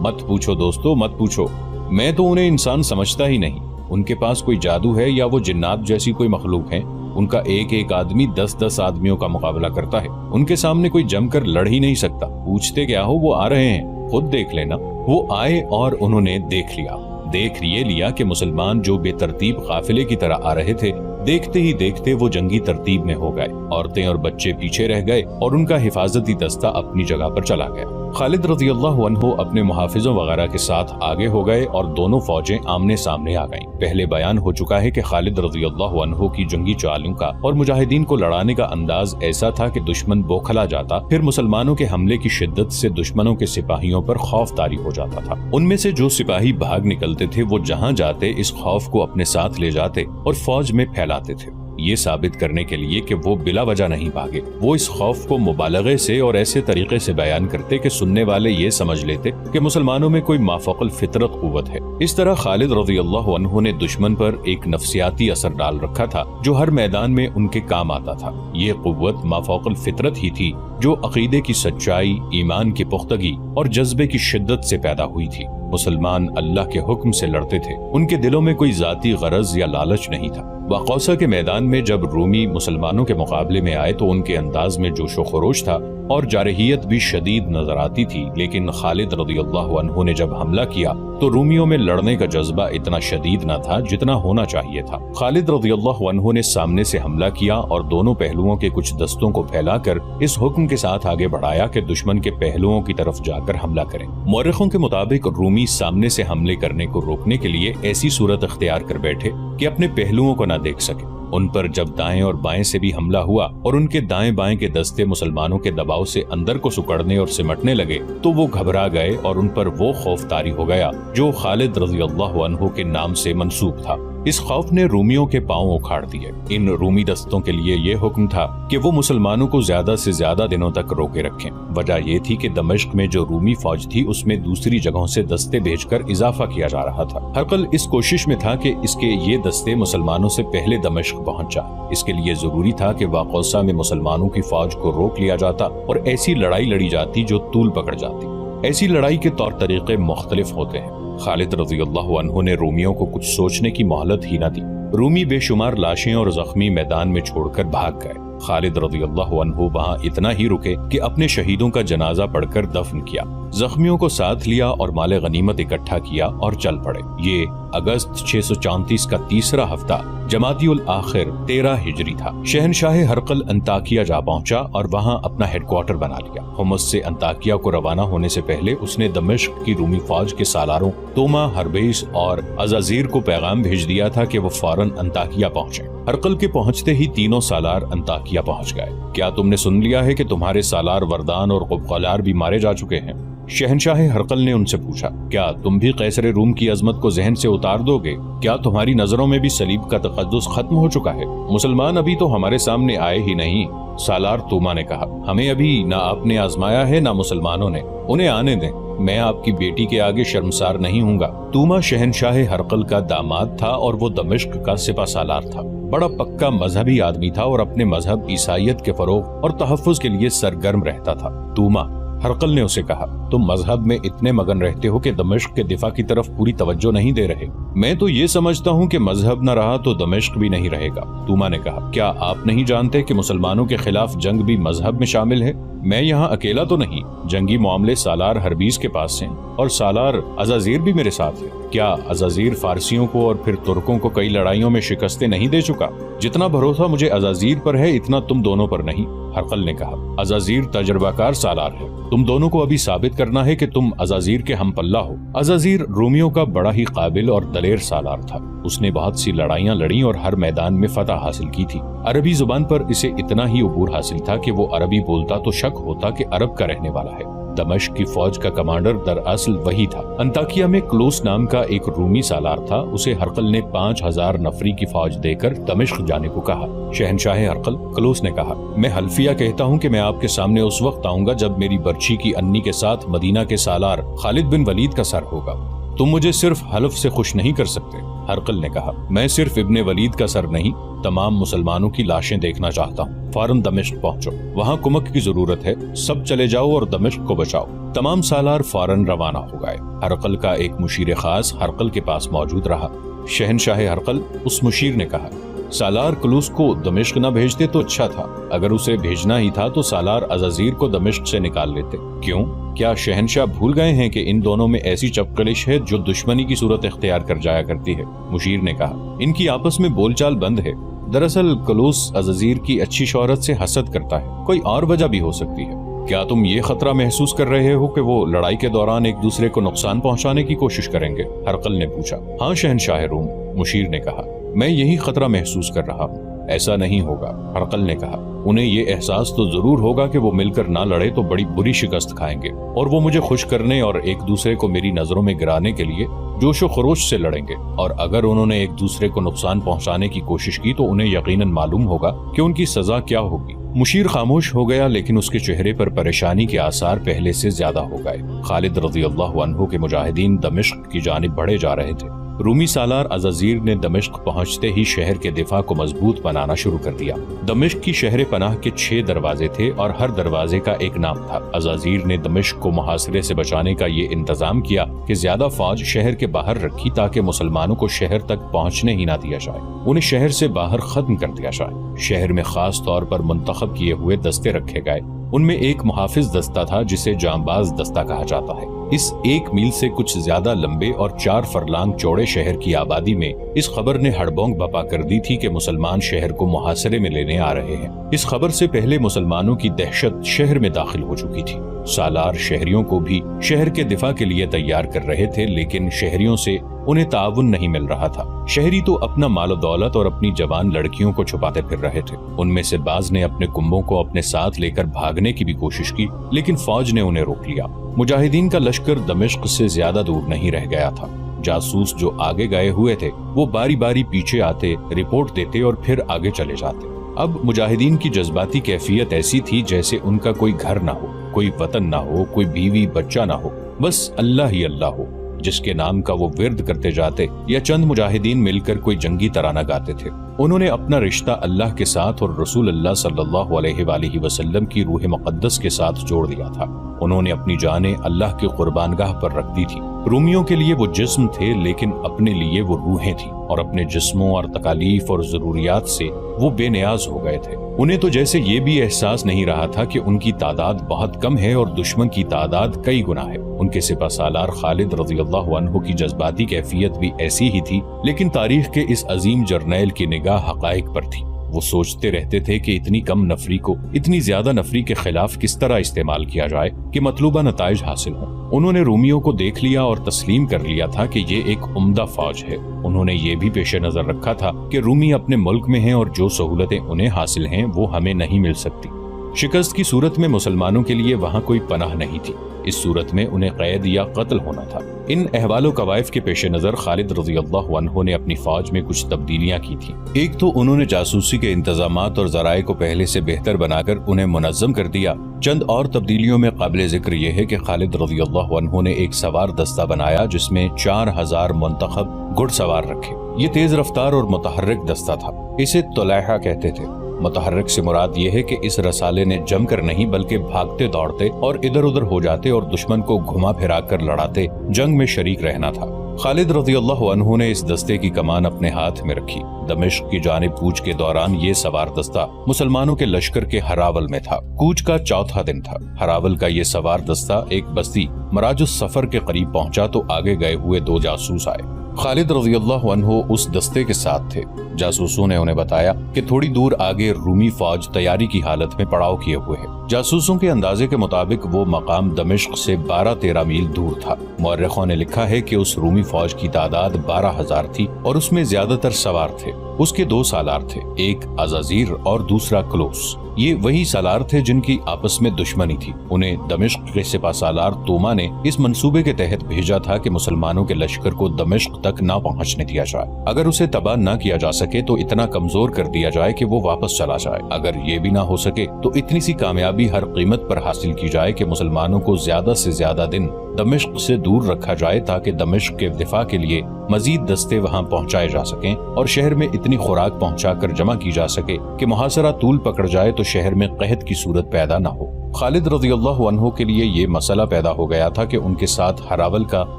Speaker 2: مت پوچھو دوستو، مت پوچھو، میں تو انہیں انسان سمجھتا ہی نہیں۔ ان کے پاس کوئی جادو ہے یا وہ جنات جیسی کوئی مخلوق ہے؟ ان کا ایک ایک آدمی 10 آدمیوں کا مقابلہ کرتا ہے، ان کے سامنے کوئی جم کر لڑ ہی نہیں سکتا۔ پوچھتے کیا ہو، وہ آ رہے ہیں، خود دیکھ لینا۔ وہ آئے اور انہوں نے دیکھ لیا کہ مسلمان جو بے ترتیب قافلے کی طرح آ رہے تھے، دیکھتے ہی دیکھتے وہ جنگی ترتیب میں ہو گئے۔ عورتیں اور بچے پیچھے رہ گئے اور ان کا حفاظتی دستہ اپنی جگہ پر چلا گیا۔ خالد رضی اللہ عنہ اپنے محافظوں وغیرہ کے ساتھ آگے ہو گئے اور دونوں فوجیں آمنے سامنے آ گئیں۔ پہلے بیان ہو چکا ہے کہ خالد رضی اللہ عنہ کی جنگی چالوں کا اور مجاہدین کو لڑانے کا انداز ایسا تھا کہ دشمن بوکھلا جاتا، پھر مسلمانوں کے حملے کی شدت سے دشمنوں کے سپاہیوں پر خوف طاری ہو جاتا تھا۔ ان میں سے جو سپاہی بھاگ نکلتے تھے وہ جہاں جاتے اس خوف کو اپنے ساتھ لے جاتے اور فوج میں پھیلاتے تھے۔ یہ ثابت کرنے کے لیے کہ وہ بلا وجہ نہیں بھاگے، وہ اس خوف کو مبالغے سے اور ایسے طریقے سے بیان کرتے کہ سننے والے یہ سمجھ لیتے کہ مسلمانوں میں کوئی مافوق الفطرت قوت ہے۔ اس طرح خالد رضی اللہ عنہ نے دشمن پر ایک نفسیاتی اثر ڈال رکھا تھا جو ہر میدان میں ان کے کام آتا تھا۔ یہ قوت مافوق الفطرت ہی تھی جو عقیدے کی سچائی، ایمان کی پختگی اور جذبے کی شدت سے پیدا ہوئی تھی۔ مسلمان اللہ کے حکم سے لڑتے تھے، ان کے دلوں میں کوئی ذاتی غرض یا لالچ نہیں تھا۔ وقوسا کے میدان میں جب رومی مسلمانوں کے مقابلے میں آئے تو ان کے انداز میں جوش و خروش تھا اور جارحیت بھی شدید نظر آتی تھی، لیکن خالد رضی اللہ عنہ نے جب حملہ کیا تو رومیوں میں لڑنے کا جذبہ اتنا شدید نہ تھا جتنا ہونا چاہیے تھا۔ خالد رضی اللہ عنہ نے سامنے سے حملہ کیا اور دونوں پہلوؤں کے کچھ دستوں کو پھیلا کر اس حکم کے ساتھ آگے بڑھایا کہ دشمن کے پہلوؤں کی طرف جا کر حملہ کریں۔ مورخوں کے مطابق رومی سامنے سے حملے کرنے کو روکنے کے لیے ایسی صورت اختیار کر بیٹھے کہ اپنے پہلوؤں کو نہ دیکھ سکے۔ ان پر جب دائیں اور بائیں سے بھی حملہ ہوا اور ان کے دائیں بائیں کے دستے مسلمانوں کے دباؤ سے اندر کو سکڑنے اور سمٹنے لگے تو وہ گھبرا گئے اور ان پر وہ خوف طاری ہو گیا جو خالد رضی اللہ عنہ کے نام سے منسوب تھا۔ اس خوف نے رومیوں کے پاؤں اکھاڑ دیے۔ ان رومی دستوں کے لیے یہ حکم تھا کہ وہ مسلمانوں کو زیادہ سے زیادہ دنوں تک روکے رکھیں۔ وجہ یہ تھی کہ دمشق میں جو رومی فوج تھی اس میں دوسری جگہوں سے دستے بھیج کر اضافہ کیا جا رہا تھا۔ ہرقل اس کوشش میں تھا کہ اس کے یہ دستے مسلمانوں سے پہلے دمشق پہنچ جائیں۔ اس کے لیے ضروری تھا کہ وقوسا میں مسلمانوں کی فوج کو روک لیا جاتا اور ایسی لڑائی لڑی جاتی جو طول پکڑ جاتی۔ ایسی لڑائی کے طور طریقے مختلف ہوتے ہیں۔ خالد رضی اللہ عنہ نے رومیوں کو کچھ سوچنے کی مہلت ہی نہ دی۔ رومی بے شمار لاشیں اور زخمی میدان میں چھوڑ کر بھاگ گئے۔ خالد رضی اللہ عنہ وہاں اتنا ہی رکے کہ اپنے شہیدوں کا جنازہ پڑھ کر دفن کیا، زخمیوں کو ساتھ لیا اور مال غنیمت اکٹھا کیا اور چل پڑے۔ یہ اگست 634 کا تیسرا ہفتہ جمادی الآخر 13 ہجری تھا۔ شہنشاہ ہرقل انطاکیہ جا پہنچا اور وہاں اپنا ہیڈ کوارٹر بنا لیا۔ حمص سے انطاکیہ کو روانہ ہونے سے پہلے اس نے دمشق کی رومی فوج کے سالاروں توما، ہربیس اور عزازیر کو پیغام بھیج دیا تھا کہ وہ فوراً انطاکیہ پہنچے۔ ہرقل کے پہنچتے ہی تینوں سالار انطاکیہ پہنچ گئے۔ کیا تم نے سن لیا ہے کہ تمہارے سالار وردان اور قبقلار بھی مارے جا چکے ہیں؟ شہنشاہ ہرقل نے ان سے پوچھا، کیا تم بھی قیصر روم کی عظمت کو ذہن سے اتار دو گے؟ کیا تمہاری نظروں میں بھی صلیب کا تقدس ختم ہو چکا ہے؟ مسلمان ابھی تو ہمارے سامنے آئے ہی نہیں۔ سالار توما نے کہا، ہمیں ابھی نہ آپ نے آزمایا ہے نہ مسلمانوں نے، انہیں آنے دیں، میں آپ کی بیٹی کے آگے شرمسار نہیں ہوں گا۔ توما شہنشاہ ہرقل کا داماد تھا اور وہ دمشق کا سپہ سالار تھا۔ بڑا پکا مذہبی آدمی تھا اور اپنے مذہب عیسائیت کے فروغ اور تحفظ کے لیے سرگرم رہتا تھا۔ توما، ہرقل نے اسے کہا، تم مذہب میں اتنے مگن رہتے ہو کہ دمشق کے دفاع کی طرف پوری توجہ نہیں دے رہے۔ میں تو یہ سمجھتا ہوں کہ مذہب نہ رہا تو دمشق بھی نہیں رہے گا۔ توما نے کہا، کیا آپ نہیں جانتے کہ مسلمانوں کے خلاف جنگ بھی مذہب میں شامل ہے؟ میں یہاں اکیلا تو نہیں، جنگی معاملے سالار ہربیس کے پاس ہیں اور سالار عزازیر بھی میرے ساتھ ہے۔ کیا عزازیر فارسیوں کو اور پھر ترکوں کو کئی لڑائیوں میں شکستیں نہیں دے چکا؟ جتنا بھروسہ مجھے عزازیر پر ہے اتنا تم دونوں پر نہیں۔ ہرقل نے کہا، عزازیر تجربہ کار سالار ہے، تم دونوں کو ابھی ثابت کرنا ہے کہ تم عزازیر کے ہم پلہ ہو۔ عزازیر رومیوں کا بڑا ہی قابل اور دلیر سالار تھا۔ اس نے بہت سی لڑائیاں لڑیں اور ہر میدان میں فتح حاصل کی تھی۔ عربی زبان پر اسے اتنا ہی عبور حاصل تھا کہ وہ عربی بولتا تو شک ہوتا کہ عرب کا رہنے والا ہے۔ دمشق کی فوج کا کمانڈر دراصل وہی تھا۔ انطاکیہ میں کلوس نام کا ایک رومی سالار تھا، اسے ہرقل نے 5000 نفری کی فوج دے کر دمشق جانے کو کہا۔ شہنشاہ ہرقل، کلوس نے کہا، میں حلفیہ کہتا ہوں کہ میں آپ کے سامنے اس وقت آؤں گا جب میری برچی کی انی کے ساتھ مدینہ کے سالار خالد بن ولید کا سر ہوگا۔ تم مجھے صرف حلف سے خوش نہیں کر سکتے۔ ہرقل نے کہا، میں صرف ابن ولید کا سر نہیں، تمام مسلمانوں کی لاشیں دیکھنا چاہتا ہوں۔ فوراً دمشق پہنچو، وہاں کمک کی ضرورت ہے، سب چلے جاؤ اور دمشق کو بچاؤ۔ تمام سالار فوراً روانہ ہو گئے۔ ہرقل کا ایک مشیر خاص ہرقل کے پاس موجود رہا۔ شہنشاہ ہرقل، اس مشیر نے کہا، سالار کلوس کو دمشق نہ بھیجتے تو اچھا تھا، اگر اسے بھیجنا ہی تھا تو سالار عزازیر کو دمشق سے نکال لیتے۔ کیوں؟ کیا شہنشاہ بھول گئے ہیں کہ ان دونوں میں ایسی چپکلش ہے جو دشمنی کی صورت اختیار کر جایا کرتی ہے؟ مشیر نے کہا، ان کی آپس میں بول چال بند ہے۔ دراصل کلوس عزازیر کی اچھی شہرت سے حسد کرتا ہے، کوئی اور وجہ بھی ہو سکتی ہے۔ کیا تم یہ خطرہ محسوس کر رہے ہو کہ وہ لڑائی کے دوران ایک دوسرے کو نقصان پہنچانے کی کوشش کریں گے؟ ہرقل نے پوچھا۔ ہاں شہنشاہ روم، مشیر نے کہا، میں یہی خطرہ محسوس کر رہا ہوں۔ ایسا نہیں ہوگا، ہرقل نے کہا، انہیں یہ احساس تو ضرور ہوگا کہ وہ مل کر نہ لڑے تو بڑی بری شکست کھائیں گے، اور وہ مجھے خوش کرنے اور ایک دوسرے کو میری نظروں میں گرانے کے لیے جوش و خروش سے لڑیں گے، اور اگر انہوں نے ایک دوسرے کو نقصان پہنچانے کی کوشش کی تو انہیں یقیناً معلوم ہوگا کہ ان کی سزا کیا ہوگی۔ مشیر خاموش ہو گیا، لیکن اس کے چہرے پر پریشانی کے آثار پہلے سے زیادہ ہو گئے۔ خالد رضی اللہ عنہ کے مجاہدین دمشق کی جانب بڑھے جا رہے تھے۔ رومی سالار عزازیر نے دمشق پہنچتے ہی شہر کے دفاع کو مضبوط بنانا شروع کر دیا۔ دمشق کی شہر پناہ کے 6 دروازے تھے اور ہر دروازے کا ایک نام تھا۔ عزازیر نے دمشق کو محاصرے سے بچانے کا یہ انتظام کیا کہ زیادہ فوج شہر کے باہر رکھی تاکہ مسلمانوں کو شہر تک پہنچنے ہی نہ دیا جائے، انہیں شہر سے باہر ختم کر دیا جائے۔ شہر میں خاص طور پر منتخب کیے ہوئے دستے رکھے گئے، ان میں ایک محافظ دستہ تھا جسے جانباز دستہ کہا جاتا ہے۔ اس 1 میل سے کچھ زیادہ لمبے اور 4 فرلانگ چوڑے شہر کی آبادی میں اس خبر نے ہڑبونگ بپا کر دی تھی کہ مسلمان شہر کو محاصرے میں لینے آ رہے ہیں۔ اس خبر سے پہلے مسلمانوں کی دہشت شہر میں داخل ہو چکی تھی۔ سالار شہریوں کو بھی شہر کے دفاع کے لیے تیار کر رہے تھے، لیکن شہریوں سے انہیں تعاون نہیں مل رہا تھا۔ شہری تو اپنا مال و دولت اور اپنی جوان لڑکیوں کو چھپاتے پھر رہے تھے۔ ان میں سے بعض نے اپنے کنبوں کو اپنے ساتھ لے کر بھاگنے کی بھی کوشش کی، لیکن فوج نے انہیں روک لیا۔ مجاہدین کا لشکر دمشق سے زیادہ دور نہیں رہ گیا تھا۔ جاسوس جو آگے گئے ہوئے تھے وہ باری باری پیچھے آتے، رپورٹ دیتے اور پھر آگے چلے جاتے۔ اب مجاہدین کی جذباتی کیفیت ایسی تھی جیسے ان کا کوئی گھر نہ ہو، کوئی وطن نہ ہو، کوئی بیوی بچہ نہ ہو، بس اللہ ہی اللہ ہو، جس کے نام کا وہ ورد کرتے جاتے، یا چند مجاہدین مل کر کوئی جنگی ترانہ گاتے تھے۔ انہوں نے اپنا رشتہ اللہ کے ساتھ اور رسول اللہ صلی اللہ علیہ وآلہ وسلم کی روح مقدس کے ساتھ جوڑ دیا تھا۔ انہوں نے اپنی جانیں اللہ کی قربان گاہ پر رکھ دی تھی۔ رومیوں کے لیے وہ جسم تھے لیکن اپنے لیے وہ روحیں تھیں، اور اپنے جسموں اور تکالیف اور ضروریات سے وہ بے نیاز ہو گئے تھے۔ انہیں تو جیسے یہ بھی احساس نہیں رہا تھا کہ ان کی تعداد بہت کم ہے اور دشمن کی تعداد کئی گنا ہے۔ ان کے سپہ سالار خالد رضی اللہ عنہ کی جذباتی کیفیت بھی ایسی ہی تھی، لیکن تاریخ کے اس عظیم جرنیل کی نگاہ حقائق پر تھی۔ وہ سوچتے رہتے تھے کہ اتنی کم نفری کو اتنی زیادہ نفری کے خلاف کس طرح استعمال کیا جائے کہ مطلوبہ نتائج حاصل ہوں۔ انہوں نے رومیوں کو دیکھ لیا اور تسلیم کر لیا تھا کہ یہ ایک عمدہ فوج ہے۔ انہوں نے یہ بھی پیش نظر رکھا تھا کہ رومی اپنے ملک میں ہیں اور جو سہولتیں انہیں حاصل ہیں وہ ہمیں نہیں مل سکتی۔ شکست کی صورت میں مسلمانوں کے لیے وہاں کوئی پناہ نہیں تھی، اس صورت میں انہیں قید یا قتل ہونا تھا۔ ان احوال و قوائف کے پیش نظر خالد رضی اللہ عنہ نے اپنی فوج میں کچھ تبدیلیاں کی تھیں۔ ایک تو انہوں نے جاسوسی کے انتظامات اور ذرائع کو پہلے سے بہتر بنا کر انہیں منظم کر دیا۔ چند اور تبدیلیوں میں قابل ذکر یہ ہے کہ خالد رضی اللہ عنہ نے ایک سوار دستہ بنایا جس میں 4000 منتخب گھڑ سوار رکھے۔ یہ تیز رفتار اور متحرک دستہ تھا، اسے طلیحہ کہتے تھے۔ متحرک سے مراد یہ ہے کہ اس رسالے نے جم کر نہیں بلکہ بھاگتے دوڑتے اور ادھر ادھر ہو جاتے اور دشمن کو گھما پھرا کر لڑاتے جنگ میں شریک رہنا تھا۔ خالد رضی اللہ عنہ نے اس دستے کی کمان اپنے ہاتھ میں رکھی۔ دمشق کی جانب کوچ کے دوران یہ سوار دستہ مسلمانوں کے لشکر کے ہراول میں تھا۔ کوچ کا چوتھا دن تھا۔ ہراول کا یہ سوار دستہ ایک بستی مراج السفر کے قریب پہنچا تو آگے گئے ہوئے 2 جاسوس آئے۔ خالد رضی اللہ عنہ اس دستے کے ساتھ تھے۔ جاسوسوں نے انہیں بتایا کہ تھوڑی دور آگے رومی فوج تیاری کی حالت میں پڑاؤ کیے ہوئے ہے۔ جاسوسوں کے اندازے کے مطابق وہ مقام دمشق سے 12-13 میل دور تھا۔ مورخوں نے لکھا ہے کہ اس رومی فوج کی تعداد 12,000 تھی اور اس میں زیادہ تر سوار تھے۔ اس کے 2 سالار تھے، ایک عزازیر اور دوسرا کلوس۔ یہ وہی سالار تھے جن کی آپس میں دشمنی تھی۔ انہیں دمشق کے سپہ سالار توما نے اس منصوبے کے تحت بھیجا تھا کہ مسلمانوں کے لشکر کو دمشق تک نہ پہنچنے دیا جائے۔ اگر اسے تباہ نہ کیا جا سکے تو اتنا کمزور کر دیا جائے کہ وہ واپس چلا جائے۔ اگر یہ بھی نہ ہو سکے تو اتنی سی کامیابی ہر قیمت پر حاصل کی جائے کہ مسلمانوں کو زیادہ سے زیادہ دن دمشق سے دور رکھا جائے تاکہ دمشق کے دفاع کے لیے مزید دستے وہاں پہنچائے جا سکیں اور شہر میں اتنی خوراک پہنچا کر جمع کی جا سکے کہ محاصرہ طول پکڑ جائے تو شہر میں قحط کی صورت پیدا نہ ہو۔ خالد رضی اللہ عنہ کے لیے یہ مسئلہ پیدا ہو گیا تھا کہ ان کے ساتھ ہراول کا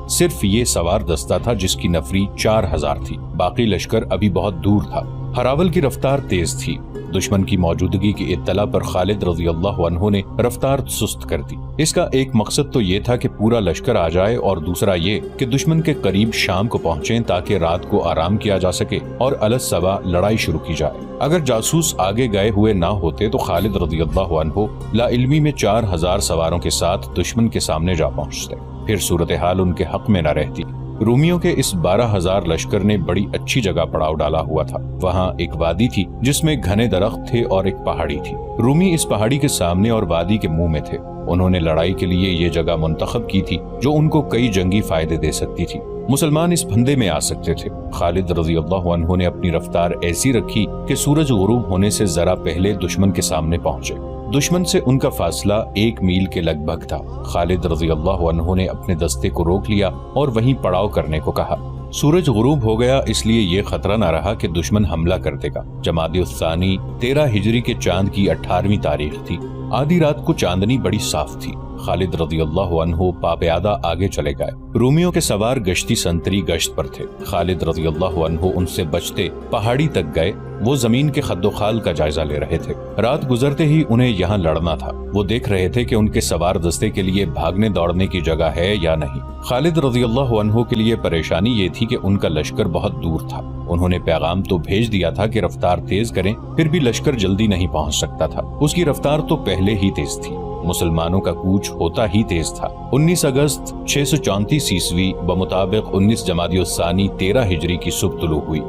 Speaker 2: صرف یہ سوار دستہ تھا جس کی نفری 4000 تھی، باقی لشکر ابھی بہت دور تھا۔ ہراول کی رفتار تیز تھی۔ دشمن کی موجودگی کی اطلاع پر خالد رضی اللہ عنہ نے رفتار سست کر دی۔ اس کا ایک مقصد تو یہ تھا کہ پورا لشکر آ جائے اور دوسرا یہ کہ دشمن کے قریب شام کو پہنچیں تاکہ رات کو آرام کیا جا سکے اور الس صبح لڑائی شروع کی جائے۔ اگر جاسوس آگے گئے ہوئے نہ ہوتے تو خالد رضی اللہ عنہ لا علمی میں 4000 سواروں کے ساتھ دشمن کے سامنے جا پہنچتے، پھر صورتحال ان کے حق میں نہ رہتی۔ رومیوں کے اس 12,000 لشکر نے بڑی اچھی جگہ پڑاؤ ڈالا ہوا تھا۔ وہاں ایک وادی تھی جس میں گھنے درخت تھے اور ایک پہاڑی تھی۔ رومی اس پہاڑی کے سامنے اور وادی کے منہ میں تھے۔ انہوں نے لڑائی کے لیے یہ جگہ منتخب کی تھی جو ان کو کئی جنگی فائدے دے سکتی تھی۔ مسلمان اس پھندے میں آ سکتے تھے۔ خالد رضی اللہ عنہ نے اپنی رفتار ایسی رکھی کہ سورج غروب ہونے سے ذرا پہلے دشمن کے سامنے پہنچے۔ دشمن سے ان کا فاصلہ 1 میل کے لگ بھگ تھا۔ خالد رضی اللہ عنہ نے اپنے دستے کو روک لیا اور وہیں پڑاؤ کرنے کو کہا۔ سورج غروب ہو گیا، اس لیے یہ خطرہ نہ رہا کہ دشمن حملہ کر دے گا۔ جمادی الثانی 13 ہجری کے چاند کی 18ویں تاریخ تھی۔ آدھی رات کو چاندنی بڑی صاف تھی۔ خالد رضی اللہ عنہ پاپیادہ آگے چلے گئے۔ رومیوں کے سوار گشتی سنتری گشت پر تھے۔ خالد رضی اللہ عنہ ان سے بچتے پہاڑی تک گئے۔ وہ زمین کے خد و خال کا جائزہ لے رہے تھے۔ رات گزرتے ہی انہیں یہاں لڑنا تھا۔ وہ دیکھ رہے تھے کہ ان کے سوار دستے کے لیے بھاگنے دوڑنے کی جگہ ہے یا نہیں۔ خالد رضی اللہ عنہ کے لیے پریشانی یہ تھی کہ ان کا لشکر بہت دور تھا۔ انہوں نے پیغام تو بھیج دیا تھا کہ رفتار تیز کریں، پھر بھی لشکر جلدی نہیں پہنچ سکتا تھا۔ اس کی رفتار تو پہلے ہی تیز تھی۔ مسلمانوں کا کوچ ہوتا ہی تیز تھا۔ 19 اگست 634 عیسوی بمطابق 19 جمادی الثانی 13 ہجری کی صبح طلوع ہوئی۔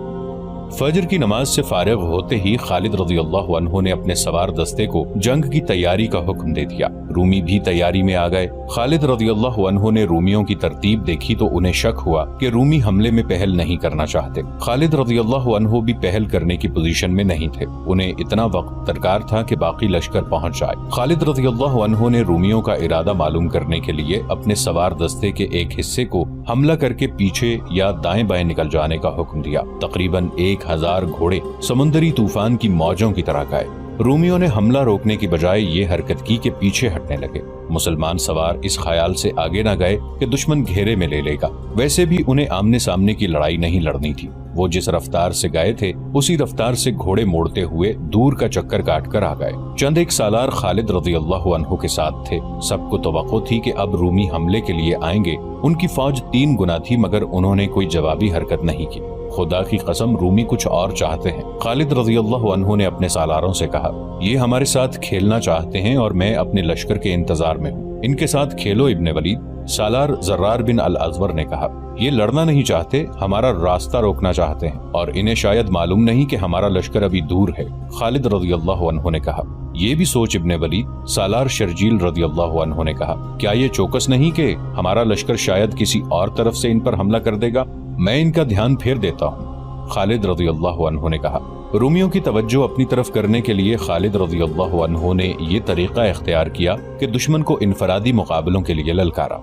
Speaker 2: فجر کی نماز سے فارغ ہوتے ہی خالد رضی اللہ عنہ نے اپنے سوار دستے کو جنگ کی تیاری کا حکم دے دیا۔ رومی بھی تیاری میں آ گئے۔ خالد رضی اللہ عنہ نے رومیوں کی ترتیب دیکھی تو انہیں شک ہوا کہ رومی حملے میں پہل نہیں کرنا چاہتے۔ خالد رضی اللہ عنہ بھی پہل کرنے کی پوزیشن میں نہیں تھے۔ انہیں اتنا وقت درکار تھا کہ باقی لشکر پہنچ جائے۔ خالد رضی اللہ عنہ نے رومیوں کا ارادہ معلوم کرنے کے لیے اپنے سوار دستے کے ایک حصے کو حملہ کر کے پیچھے یا دائیں بائیں نکل جانے کا حکم دیا۔ تقریباً 1000 گھوڑے سمندری طوفان کی موجوں کی طرح گئے۔ رومیوں نے حملہ روکنے کی بجائے یہ حرکت کی کہ پیچھے ہٹنے لگے۔ مسلمان سوار اس خیال سے آگے نہ گئے کہ دشمن گھیرے میں لے لے گا، ویسے بھی انہیں آمنے سامنے کی لڑائی نہیں لڑنی تھی۔ وہ جس رفتار سے گئے تھے اسی رفتار سے گھوڑے موڑتے ہوئے دور کا چکر کاٹ کر آ گئے۔ چند ایک سالار خالد رضی اللہ عنہ کے ساتھ تھے۔ سب کو توقع تھی کہ اب رومی حملے کے لیے آئیں گے۔ ان کی فوج 3 گنا تھی مگر انہوں نے کوئی جوابی حرکت نہیں کی۔ خدا کی قسم رومی کچھ اور چاہتے ہیں۔ خالد رضی اللہ عنہ نے اپنے سالاروں سے کہا، یہ ہمارے ساتھ کھیلنا چاہتے ہیں اور میں اپنے لشکر کے انتظار میں ہوں، ان کے ساتھ کھیلو ابن ولید۔ سالار زرار بن الازور نے کہا، یہ لڑنا نہیں چاہتے، ہمارا راستہ روکنا چاہتے ہیں اور انہیں شاید معلوم نہیں کہ ہمارا لشکر ابھی دور ہے۔ خالد رضی اللہ عنہ نے کہا، یہ بھی سوچ ابن ولید۔ سالار شرجیل رضی اللہ عنہ نے کہا، کیا یہ چوکس نہیں کہ ہمارا لشکر شاید کسی اور طرف سے ان پر حملہ کر دے گا؟ میں ان کا دھیان پھیر دیتا ہوں۔ خالد رضی اللہ عنہ نے کہا۔ رومیوں کی توجہ اپنی طرف کرنے کے لیے خالد رضی اللہ عنہ نے یہ طریقہ اختیار کیا کہ دشمن کو انفرادی مقابلوں کے لیے للکارا۔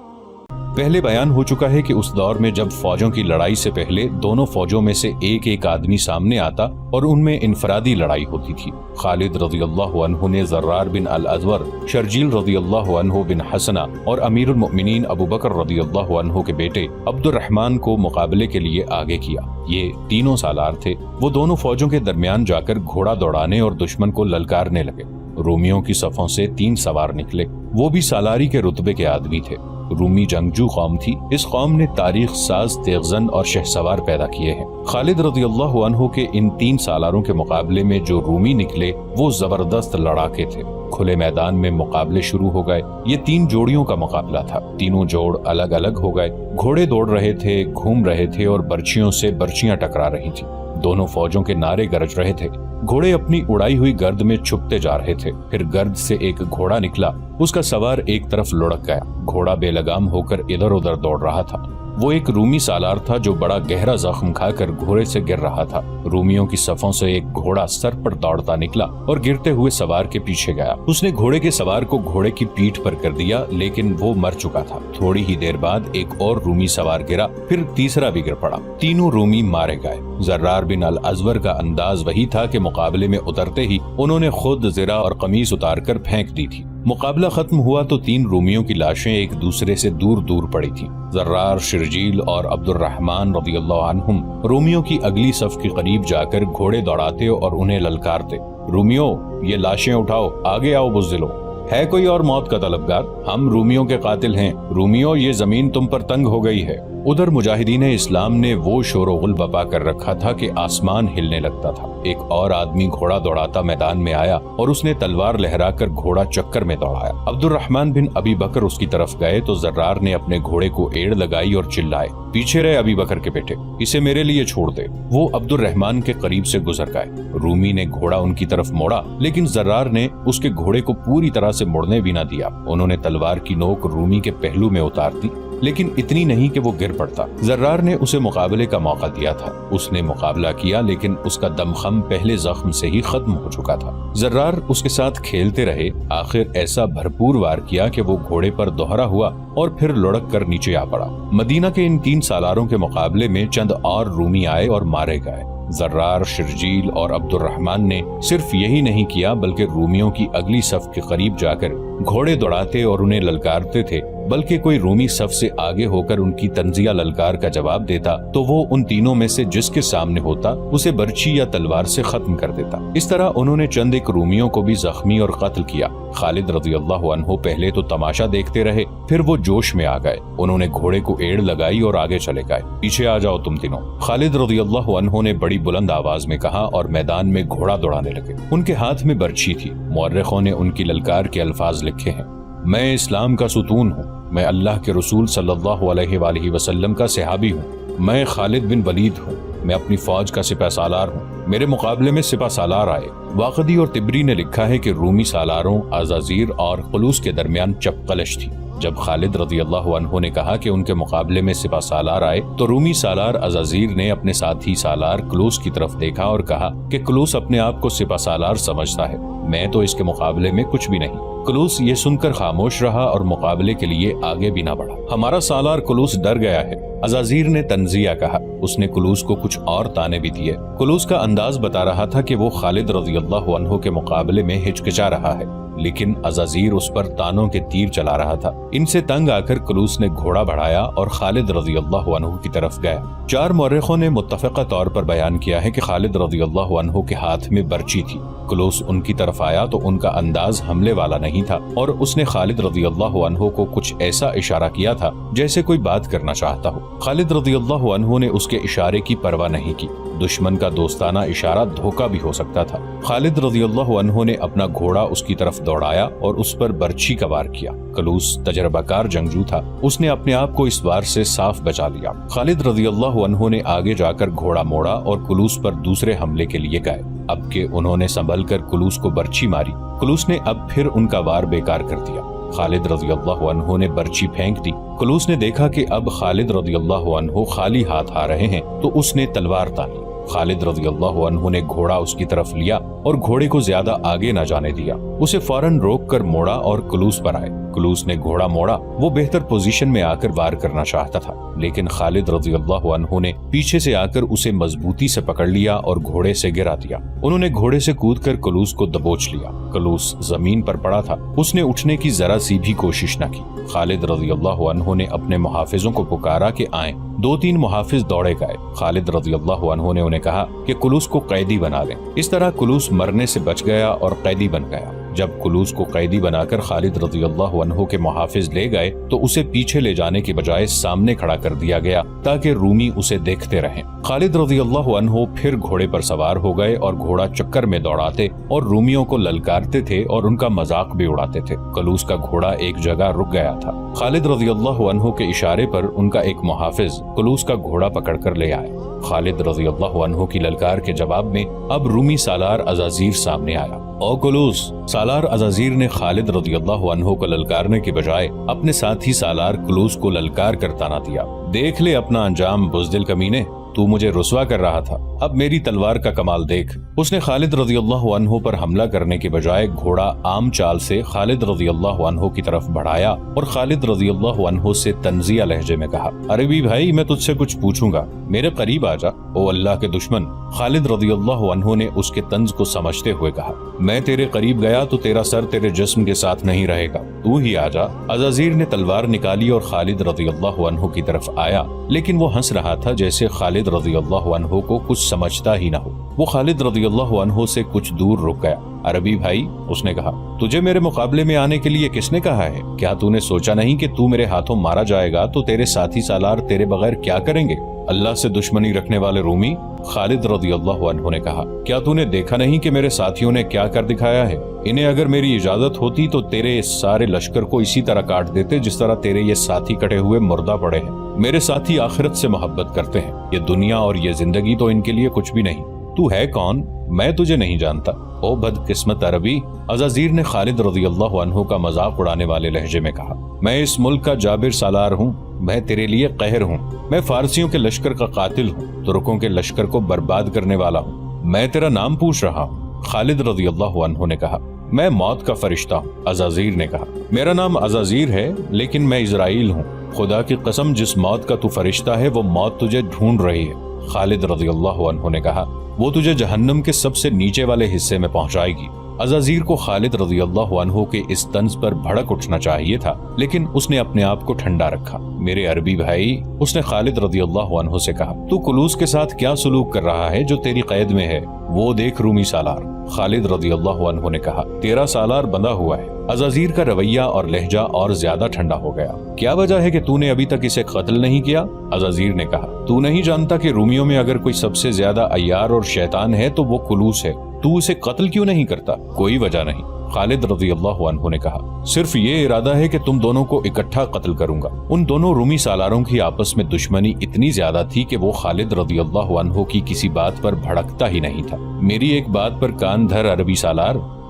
Speaker 2: پہلے بیان ہو چکا ہے کہ اس دور میں جب فوجوں کی لڑائی سے پہلے دونوں فوجوں میں سے ایک ایک آدمی سامنے آتا اور ان میں انفرادی لڑائی ہوتی تھی۔ خالد رضی اللہ عنہ نے زرار بن الازور، شرجیل رضی اللہ عنہ بن حسنہ اور امیر المؤمنین ابو بکر رضی اللہ عنہ کے بیٹے عبد الرحمن کو مقابلے کے لیے آگے کیا۔ یہ تینوں سالار تھے۔ وہ دونوں فوجوں کے درمیان جا کر گھوڑا دوڑانے اور دشمن کو للکارنے لگے۔ رومیوں کی صفوں سے 3 سوار نکلے، وہ بھی سالاری کے رتبے کے آدمی تھے۔ رومی جنگجو قوم تھی۔ اس قوم نے تاریخ ساز تیغزن اور شہسوار پیدا کیے ہیں۔ خالد رضی اللہ عنہ کے ان 3 سالاروں کے مقابلے میں جو رومی نکلے وہ زبردست لڑاکے تھے۔ کھلے میدان میں مقابلے شروع ہو گئے۔ یہ 3 جوڑیوں کا مقابلہ تھا۔ تینوں جوڑ الگ الگ ہو گئے۔ گھوڑے دوڑ رہے تھے، گھوم رہے تھے اور برچیوں سے برچیاں ٹکرا رہی تھیں۔ دونوں فوجوں کے نعرے گرج رہے تھے۔ گھوڑے اپنی اڑائی ہوئی گرد میں چھپتے جا رہے تھے۔ پھر گرد سے ایک گھوڑا نکلا، اس کا سوار ایک طرف لڑک گیا۔ گھوڑا بے لگام ہو کر ادھر ادھر دوڑ رہا تھا۔ وہ ایک رومی سالار تھا جو بڑا گہرا زخم کھا کر گھوڑے سے گر رہا تھا۔ رومیوں کی صفوں سے ایک گھوڑا سر پر دوڑتا نکلا اور گرتے ہوئے سوار کے پیچھے گیا۔ اس نے گھوڑے کے سوار کو گھوڑے کی پیٹھ پر کر دیا لیکن وہ مر چکا تھا۔ تھوڑی ہی دیر بعد ایک اور رومی سوار گرا، پھر تیسرا بھی گر پڑا۔ تینوں رومی مارے گئے۔ زرار بن الازور کا انداز وہی تھا کہ مقابلے میں اترتے ہی انہوں نے خود زرہ اور قمیص اتار کر پھینک دی تھی۔ مقابلہ ختم ہوا تو 3 رومیوں کی لاشیں ایک دوسرے سے دور دور پڑی تھیں۔ زرار، شرجیل اور عبد الرحمن رضی اللہ عنہم رومیوں کی اگلی صف کے قریب جا کر گھوڑے دوڑاتے اور انہیں للکارتے، رومیوں یہ لاشیں اٹھاؤ، آگے آؤ بزدلو، ہے کوئی اور موت کا طلبگار؟ ہم رومیوں کے قاتل ہیں، رومیوں یہ زمین تم پر تنگ ہو گئی ہے۔ ادھر مجاہدین اسلام نے وہ شور و غل بپا کر رکھا تھا کہ آسمان ہلنے لگتا تھا۔ ایک اور آدمی گھوڑا دوڑاتا میدان میں آیا اور اس نے تلوار لہرا کر گھوڑا چکر میں دوڑایا۔ عبد الرحمن بن ابی بکر اس کی طرف گئے تو زرار نے اپنے گھوڑے کو ایڑ لگائی اور چلائے، پیچھے رہے ابی بکر کے بیٹے، اسے میرے لیے چھوڑ دے۔ وہ عبد الرحمن کے قریب سے گزر گئے۔ رومی نے گھوڑا ان کی طرف موڑا لیکن زرار نے اس کے گھوڑے کو پوری طرح سے مڑنے بھی نہ دیا۔ انہوں نے تلوار کی نوک رومی کے پہلو میں اتار دی لیکن اتنی نہیں کہ وہ گر پڑتا۔ زرار نے اسے مقابلے کا موقع دیا تھا۔ اس نے مقابلہ کیا لیکن اس کا دم خم پہلے زخم سے ہی ختم ہو چکا تھا۔ زرار اس کے ساتھ کھیلتے رہے، آخر ایسا بھرپور وار کیا کہ وہ گھوڑے پر دوہرا ہوا اور پھر لڑک کر نیچے آ پڑا۔ مدینہ کے ان 3 سالاروں کے مقابلے میں چند اور رومی آئے اور مارے گئے۔ زرار، شرجیل اور عبد الرحمن نے صرف یہی نہیں کیا بلکہ رومیوں کی اگلی صف کے قریب جا کر گھوڑے دوڑاتے اور انہیں للکارتے تھے، بلکہ کوئی رومی صف سے آگے ہو کر ان کی تنزیہ للکار کا جواب دیتا تو وہ ان تینوں میں سے جس کے سامنے ہوتا اسے برچی یا تلوار سے ختم کر دیتا۔ اس طرح انہوں نے چند ایک رومیوں کو بھی زخمی اور قتل کیا۔ خالد رضی اللہ عنہ پہلے تو تماشا دیکھتے رہے، پھر وہ جوش میں آ گئے۔ انہوں نے گھوڑے کو ایڑ لگائی اور آگے چلے گئے۔ پیچھے آ جاؤ تم تینوں، خالد رضی اللہ عنہ نے بڑی بلند آواز میں کہا اور میدان میں گھوڑا دوڑانے لگے۔ ان کے ہاتھ میں برچی تھی۔ مورخوں نے ان کی للکار کے الفاظ لکھے ہیں، میں اسلام کا ستون ہوں، میں اللہ کے رسول صلی اللہ علیہ وآلہ وسلم کا صحابی ہوں، میں خالد بن ولید ہوں، میں اپنی فوج کا سپہ سالار ہوں، میرے مقابلے میں سپہ سالار آئے۔ واقدی اور طبری نے لکھا ہے کہ رومی سالاروں عزازیر اور قلوس کے درمیان چپقلش تھی۔ جب خالد رضی اللہ عنہ نے کہا کہ ان کے مقابلے میں سپہ سالار آئے تو رومی سالار عزازیر نے اپنے ساتھی سالار کلوس کی طرف دیکھا اور کہا کہ کلوس اپنے آپ کو سپہ سالار سمجھتا ہے، میں تو اس کے مقابلے میں کچھ بھی نہیں۔ کلوس یہ سن کر خاموش رہا اور مقابلے کے لیے آگے بھی نہ بڑھا۔ ہمارا سالار کلوس ڈر گیا ہے، عزازیر نے تنزیہ کہا۔ اس نے کلوس کو کچھ اور تانے بھی دیے۔ کلوس کا انداز بتا رہا تھا کہ وہ خالد رضی اللہ عنہ کے مقابلے میں ہچکچا رہا ہے، لیکن عزازیر اس پر تانوں کے تیر چلا رہا تھا۔ ان سے تنگ آ کر کلوس نے گھوڑا بڑھایا اور خالد رضی اللہ عنہ کی طرف گیا۔ 4 مورخوں نے متفقہ طور پر بیان کیا ہے کہ خالد رضی اللہ عنہ کے ہاتھ میں برچی تھی۔ کلوس ان کی طرف آیا تو ان کا انداز حملے والا نہیں تھا اور اس نے خالد رضی اللہ عنہ کو کچھ ایسا اشارہ کیا تھا جیسے کوئی بات کرنا چاہتا ہو۔ خالد رضی اللہ عنہ نے اس کے اشارے کی پرواہ نہیں کی۔ دشمن کا دوستانہ اشارہ دھوکہ بھی ہو سکتا تھا۔ خالد رضی اللہ عنہ نے اپنا گھوڑا اس کی طرف دوڑایا اور اس پر برچھی کا وار کیا۔ کلوس تجربہ کار جنگجو تھا، اس نے اپنے آپ کو اس وار سے صاف بچا لیا۔ خالد رضی اللہ عنہ نے آگے جا کر گھوڑا موڑا اور کلوس پر دوسرے حملے کے لیے گئے۔ اب کہ انہوں نے سنبھل کر کلوس کو برچھی ماری، کلوس نے اب پھر ان کا وار بیکار کر دیا۔ خالد رضی اللہ عنہ نے برچھی پھینک دی۔ کلوس نے دیکھا کہ اب خالد رضی اللہ عنہ خالی ہاتھ آ رہے ہیں تو اس نے تلوار تانی۔ خالد رضی اللہ عنہ نے گھوڑا اس کی طرف لیا اور گھوڑے کو زیادہ آگے نہ جانے دیا، اسے فوراً روک کر موڑا اور کلوس پر آئے۔ کلوس نے گھوڑا موڑا، وہ بہتر پوزیشن میں آ کر وار کرنا چاہتا تھا، لیکن خالد رضی اللہ عنہ نے پیچھے سے آ کر اسے مضبوطی سے پکڑ لیا اور گھوڑے سے گرا دیا۔ انہوں نے گھوڑے سے کود کر کلوس کو دبوچ لیا۔ کلوس زمین پر پڑا تھا، اس نے اٹھنے کی ذرا سی بھی کوشش نہ کی۔ خالد رضی اللہ عنہ نے اپنے محافظوں کو پکارا کہ آئیں۔ 2-3 محافظ دوڑے گئے۔ خالد رضی اللہ عنہ نے انہیں کہا کہ کلوس کو قیدی بنا لیں۔ اس طرح کلوس مرنے سے بچ گیا اور قیدی بن گیا۔ جب کلوس کو قیدی بنا کر خالد رضی اللہ عنہ کے محافظ لے گئے تو اسے پیچھے لے جانے کی بجائے سامنے کھڑا کر دیا گیا تاکہ رومی اسے دیکھتے رہیں۔ خالد رضی اللہ عنہ پھر گھوڑے پر سوار ہو گئے اور گھوڑا چکر میں دوڑاتے اور رومیوں کو للکارتے تھے اور ان کا مذاق بھی اڑاتے تھے۔ کلوس کا گھوڑا ایک جگہ رک گیا تھا۔ خالد رضی اللہ عنہ کے اشارے پر ان کا ایک محافظ کلوس کا گھوڑا پکڑ کر لے آئے۔ خالد رضی اللہ عنہ کی للکار کے جواب میں اب رومی سالار عزازیر سامنے آیا۔ او کلوس! سالار عزازیر نے خالد رضی اللہ عنہ کو للکارنے کے بجائے اپنے ساتھی سالار کلوس کو للکار کر تانا دیا۔ دیکھ لے اپنا انجام بزدل کمینے، تو مجھے رسوا کر رہا تھا، اب میری تلوار کا کمال دیکھ۔ اس نے خالد رضی اللہ عنہ پر حملہ کرنے کے بجائے گھوڑا عام چال سے خالد رضی اللہ عنہ کی طرف بڑھایا اور خالد رضی اللہ عنہ سے تنزیہ لہجے میں کہا، عربی بھائی میں تجھ سے کچھ پوچھوں گا، میرے قریب آ جا۔ او اللہ کے دشمن! خالد رضی اللہ عنہ نے اس کے طنز کو سمجھتے ہوئے کہا، میں تیرے قریب گیا تو تیرا سر تیرے جسم کے ساتھ نہیں رہے گا، تو ہی آ جا۔ عزازیر نے تلوار نکالی اور خالد رضی اللہ عنہ کی طرف آیا، لیکن وہ ہنس رہا تھا جیسے خالد رضی اللہ عنہ کو کچھ سمجھتا ہی نہ ہو۔ وہ خالد رضی اللہ عنہ سے کچھ دور رک گیا۔ عربی بھائی، اس نے کہا، تجھے میرے مقابلے میں آنے کے لیے کس نے کہا ہے؟ کیا تو نے سوچا نہیں کہ تو میرے ہاتھوں مارا جائے گا تو تیرے ساتھی سالار تیرے بغیر کیا کریں گے؟ اللہ سے دشمنی رکھنے والے رومی! خالد رضی اللہ عنہ نے کہا، کیا تو نے دیکھا نہیں کہ میرے ساتھیوں نے کیا کر دکھایا ہے؟ انہیں اگر میری اجازت ہوتی تو تیرے سارے لشکر کو اسی طرح کاٹ دیتے جس طرح تیرے یہ ساتھی کٹے ہوئے مردہ پڑے ہیں۔ میرے ساتھی آخرت سے محبت کرتے ہیں، یہ دنیا اور یہ زندگی تو ان کے لیے کچھ بھی نہیں۔ تو ہے کون؟ میں تجھے نہیں جانتا۔ او بد قسمت عربی! عزازیر نے خالد رضی اللہ عنہ کا مذاق اڑانے والے لہجے میں کہا، میں اس ملک کا جابر سالار ہوں، میں تیرے لیے قہر ہوں، میں فارسیوں کے لشکر کا قاتل ہوں، ترکوں کے لشکر کو برباد کرنے والا ہوں، میں تیرا نام پوچھ رہا ہوں۔ خالد رضی اللہ عنہ نے کہا، میں موت کا فرشتہ ہوں۔ عزازیر نے کہا، میرا نام عزازیر ہے لیکن میں اسرائیل ہوں، خدا کی قسم جس موت کا تو فرشتہ ہے وہ موت تجھے ڈھونڈ رہی ہے۔ خالد رضی اللہ عنہ نے کہا، وہ تجھے جہنم کے سب سے نیچے والے حصے میں پہنچائے گی۔ عزازیر کو خالد رضی اللہ عنہ کے اس طنز پر بھڑک اٹھنا چاہیے تھا، لیکن اس نے اپنے آپ کو ٹھنڈا رکھا۔ میرے عربی بھائی، اس نے خالد رضی اللہ عنہ سے کہا، تو کلوس کے ساتھ کیا سلوک کر رہا ہے جو تیری قید میں ہے؟ وہ دیکھ رومی سالار۔ خالد رضی اللہ عنہ نے کہا، تیرا سالار بندھا ہوا ہے۔ عزازیر کا رویہ اور لہجہ اور زیادہ ٹھنڈا ہو گیا۔ کیا وجہ ہے کہ تو نے ابھی تک اسے قتل نہیں کیا؟ عزازیر نے کہا، تو نہیں جانتا کہ رومیوں میں اگر کوئی سب سے زیادہ عیار اور شیطان ہے تو وہ کلوس ہے، تو اسے قتل کیوں نہیں کرتا؟ کوئی وجہ نہیں۔ خالد رضی اللہ عنہ نے کہا، صرف یہ ارادہ ہے کہ تم دونوں کو اکٹھا قتل کروں گا۔ ان دونوں رومی سالاروں کی آپس میں دشمنی اتنی زیادہ تھی کہ وہ خالد رضی اللہ عنہ کی کسی بات پر بھڑکتا ہی نہیں تھا۔ میری ایک بات پر کان دھر عربی سالار،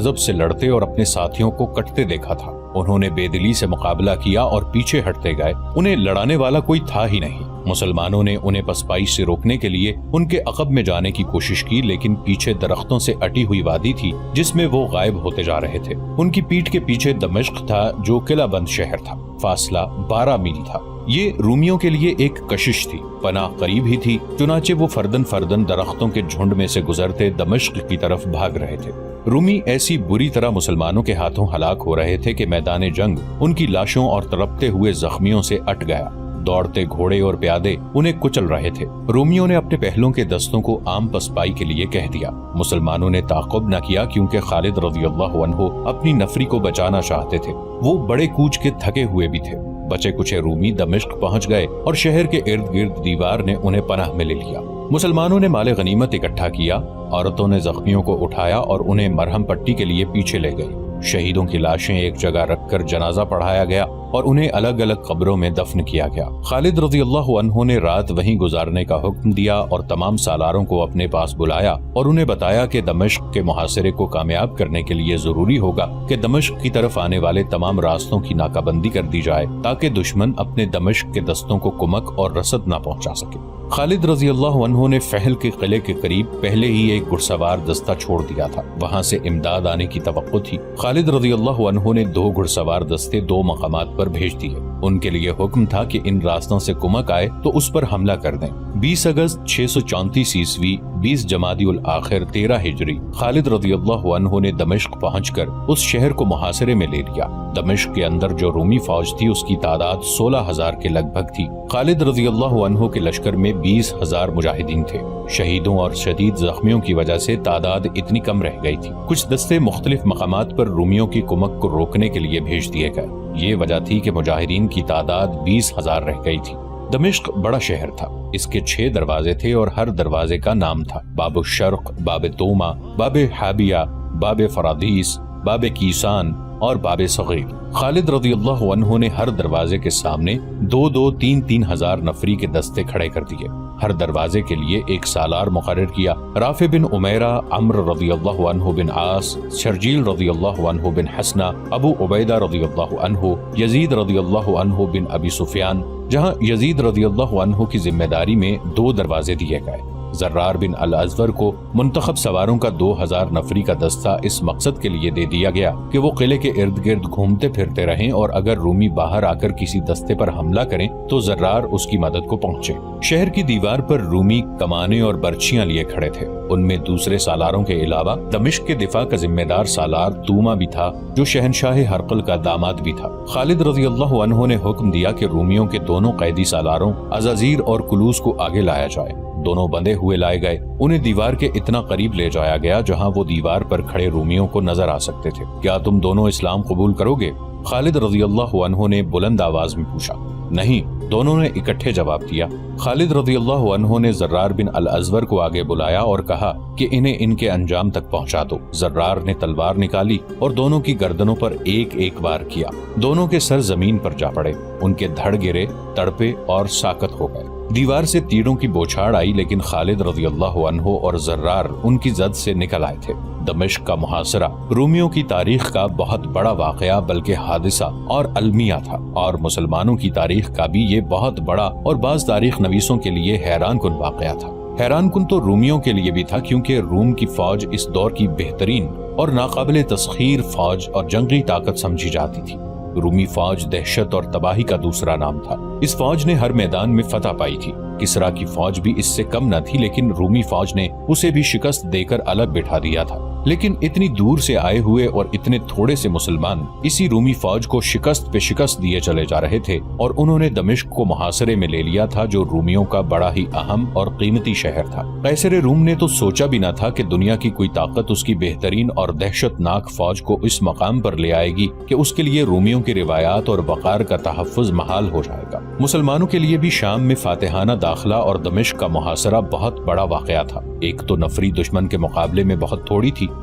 Speaker 2: غضب سے لڑتے اور اپنے ساتھیوں کو کٹتے دیکھا تھا۔ انہوں نے بے دلی سے مقابلہ کیا اور پیچھے ہٹتے گئے، انہیں لڑانے والا کوئی تھا ہی نہیں۔ مسلمانوں نے انہیں پسپائش سے روکنے کے لیے ان کے عقب میں جانے کی کوشش کی، لیکن پیچھے درختوں سے اٹی ہوئی وادی تھی جس میں وہ غائب ہوتے جا رہے تھے۔ ان کی پیٹھ کے پیچھے دمشق تھا جو قلعہ بند شہر تھا، فاصلہ 12 میل تھا۔ یہ رومیوں کے لیے ایک کشش تھی، پناہ قریب ہی تھی، چنانچہ وہ فردن فردن درختوں کے جھنڈ میں سے گزرتے دمشق کی طرف بھاگ رہے تھے۔ رومی ایسی بری طرح مسلمانوں کے ہاتھوں ہلاک ہو رہے تھے کہ میدان جنگ ان کی لاشوں اور تڑپتے ہوئے زخمیوں سے اٹ گیا۔ دوڑتے گھوڑے اور پیادے انہیں کچل رہے تھے۔ رومیوں نے اپنے پہلوں کے دستوں کو عام پسپائی کے لیے کہہ دیا۔ مسلمانوں نے تعاقب نہ کیا کیونکہ خالد رضی اللہ عنہ اپنی نفری کو بچانا چاہتے تھے۔ وہ بڑے کوچ کے تھکے ہوئے بھی تھے۔ بچے کچھ رومی دمشق پہنچ گئے اور شہر کے ارد گرد دیوار نے انہیں پناہ میں لے لیا۔ مسلمانوں نے مال غنیمت اکٹھا کیا، عورتوں نے زخمیوں کو اٹھایا اور انہیں مرہم پٹی کے لیے پیچھے لے گئے۔ شہیدوں کی لاشیں ایک جگہ رکھ کر جنازہ پڑھایا گیا اور انہیں الگ الگ قبروں میں دفن کیا گیا۔ خالد رضی اللہ عنہ نے رات وہیں گزارنے کا حکم دیا اور تمام سالاروں کو اپنے پاس بلایا اور انہیں بتایا کہ دمشق کے محاصرے کو کامیاب کرنے کے لیے ضروری ہوگا کہ دمشق کی طرف آنے والے تمام راستوں کی ناکہ بندی کر دی جائے تاکہ دشمن اپنے دمشق کے دستوں کو کمک اور رسد نہ پہنچا سکے۔ خالد رضی اللہ عنہ نے فہل کے قلعے کے قریب پہلے ہی ایک گھڑ سوار دستہ چھوڑ دیا تھا، وہاں سے امداد آنے کی توقع تھی۔ خالد رضی اللہ عنہ نے 2 گھڑ سوار دستے 2 مقامات پر بھیج دیے۔ ان کے لیے حکم تھا کہ ان راستوں سے کمک آئے تو اس پر حملہ کر دیں۔ 20 اگست 634 عیسوی 20 جمادی الاخر 13 ہجری خالد رضی اللہ عنہ نے دمشق پہنچ کر اس شہر کو محاصرے میں لے لیا۔ دمشق کے اندر جو رومی فوج تھی اس کی تعداد 16,000 کے لگ بھگ تھی۔ خالد رضی اللہ عنہ کے لشکر میں 20,000 مجاہدین تھے۔ شہیدوں اور شدید زخمیوں کی وجہ سے تعداد اتنی کم رہ گئی تھی۔ کچھ دستے مختلف مقامات پر رومیوں کی کمک کو روکنے کے لیے بھیج دیے گئے۔ یہ وجہ تھی کہ مجاہدین کی تعداد 20,000 رہ گئی تھی۔ دمشق بڑا شہر تھا، اس کے 6 دروازے تھے اور ہر دروازے کا نام تھا۔ باب الشرق، باب توما، باب حابیہ، باب فرادیس، باب کیسان اور باب صغیر۔ خالد رضی اللہ عنہ نے ہر دروازے کے سامنے 2-2، 3-3 ہزار نفری کے دستے کھڑے کر دیے۔ ہر دروازے کے لیے ایک سالار مقرر کیا۔ رافع بن عمیرہ، عمرو رضی اللہ عنہ بن عاص، شرجیل رضی اللہ عنہ بن حسنہ، ابو عبیدہ رضی اللہ عنہ، یزید رضی اللہ عنہ بن ابی سفیان، جہاں یزید رضی اللہ عنہ کی ذمہ داری میں 2 دروازے دیے گئے۔ زرار بن الازور کو منتخب سواروں کا 2000 نفری کا دستہ اس مقصد کے لیے دے دیا گیا کہ وہ قلعے کے ارد گرد گھومتے پھرتے رہیں اور اگر رومی باہر آ کر کسی دستے پر حملہ کریں تو زرار اس کی مدد کو پہنچے۔ شہر کی دیوار پر رومی کمانے اور برچیاں لیے کھڑے تھے۔ ان میں دوسرے سالاروں کے علاوہ دمشق کے دفاع کا ذمہ دار سالار توما بھی تھا جو شہنشاہ ہرقل کا داماد بھی تھا۔ خالد رضی اللہ عنہ نے حکم دیا کہ رومیوں کے دونوں قیدی سالاروں عزازیر اور کلوس کو آگے لایا جائے۔ دونوں بندے ہوئے لائے گئے، انہیں دیوار کے اتنا قریب لے جایا گیا جہاں وہ دیوار پر کھڑے رومیوں کو نظر آ سکتے تھے۔ کیا تم دونوں اسلام قبول کرو گے؟ خالد رضی اللہ عنہ نے بلند آواز میں پوچھا۔ نہیں، دونوں نے اکٹھے جواب دیا۔ خالد رضی اللہ عنہ نے زرار بن الازور کو آگے بلایا اور کہا کہ انہیں ان کے انجام تک پہنچا دو۔ زرار نے تلوار نکالی اور دونوں کی گردنوں پر ایک ایک وار کیا۔ دونوں کے سر زمین پر جا پڑے، ان کے دھڑ گرے، تڑپے اور ساکت ہو گئے۔ دیوار سے تیروں کی بوچھاڑ آئی لیکن خالد رضی اللہ عنہ اور زرار ان کی زد سے نکل آئے تھے۔ دمشق کا محاصرہ رومیوں کی تاریخ کا بہت بڑا واقعہ بلکہ حادثہ اور المیہ تھا، اور مسلمانوں کی تاریخ کا بھی یہ بہت بڑا اور بعض تاریخ نویسوں کے لیے حیران کن واقعہ تھا۔ حیران کن تو رومیوں کے لیے بھی تھا کیونکہ روم کی فوج اس دور کی بہترین اور ناقابل تسخیر فوج اور جنگی طاقت سمجھی جاتی تھی۔ رومی فوج دہشت اور تباہی کا دوسرا نام تھا۔ اس فوج نے ہر میدان میں فتح پائی تھی۔ کسرا کی فوج بھی اس سے کم نہ تھی لیکن رومی فوج نے اسے بھی شکست دے کر الگ بٹھا دیا تھا۔ لیکن اتنی دور سے آئے ہوئے اور اتنے تھوڑے سے مسلمان اسی رومی فوج کو شکست پہ شکست دیے چلے جا رہے تھے، اور انہوں نے دمشق کو محاصرے میں لے لیا تھا جو رومیوں کا بڑا ہی اہم اور قیمتی شہر تھا۔ قیصر روم نے تو سوچا بھی نہ تھا کہ دنیا کی کوئی طاقت اس کی بہترین اور دہشت ناک فوج کو اس مقام پر لے آئے گی کہ اس کے لیے رومیوں کی روایات اور وقار کا تحفظ محال ہو جائے گا۔ مسلمانوں کے لیے بھی شام میں فاتحانہ داخلہ اور دمشق کا محاصرہ بہت بڑا واقعہ تھا۔ ایک تو نفری دشمن کے مقابلے میں بہت تھوڑی تھی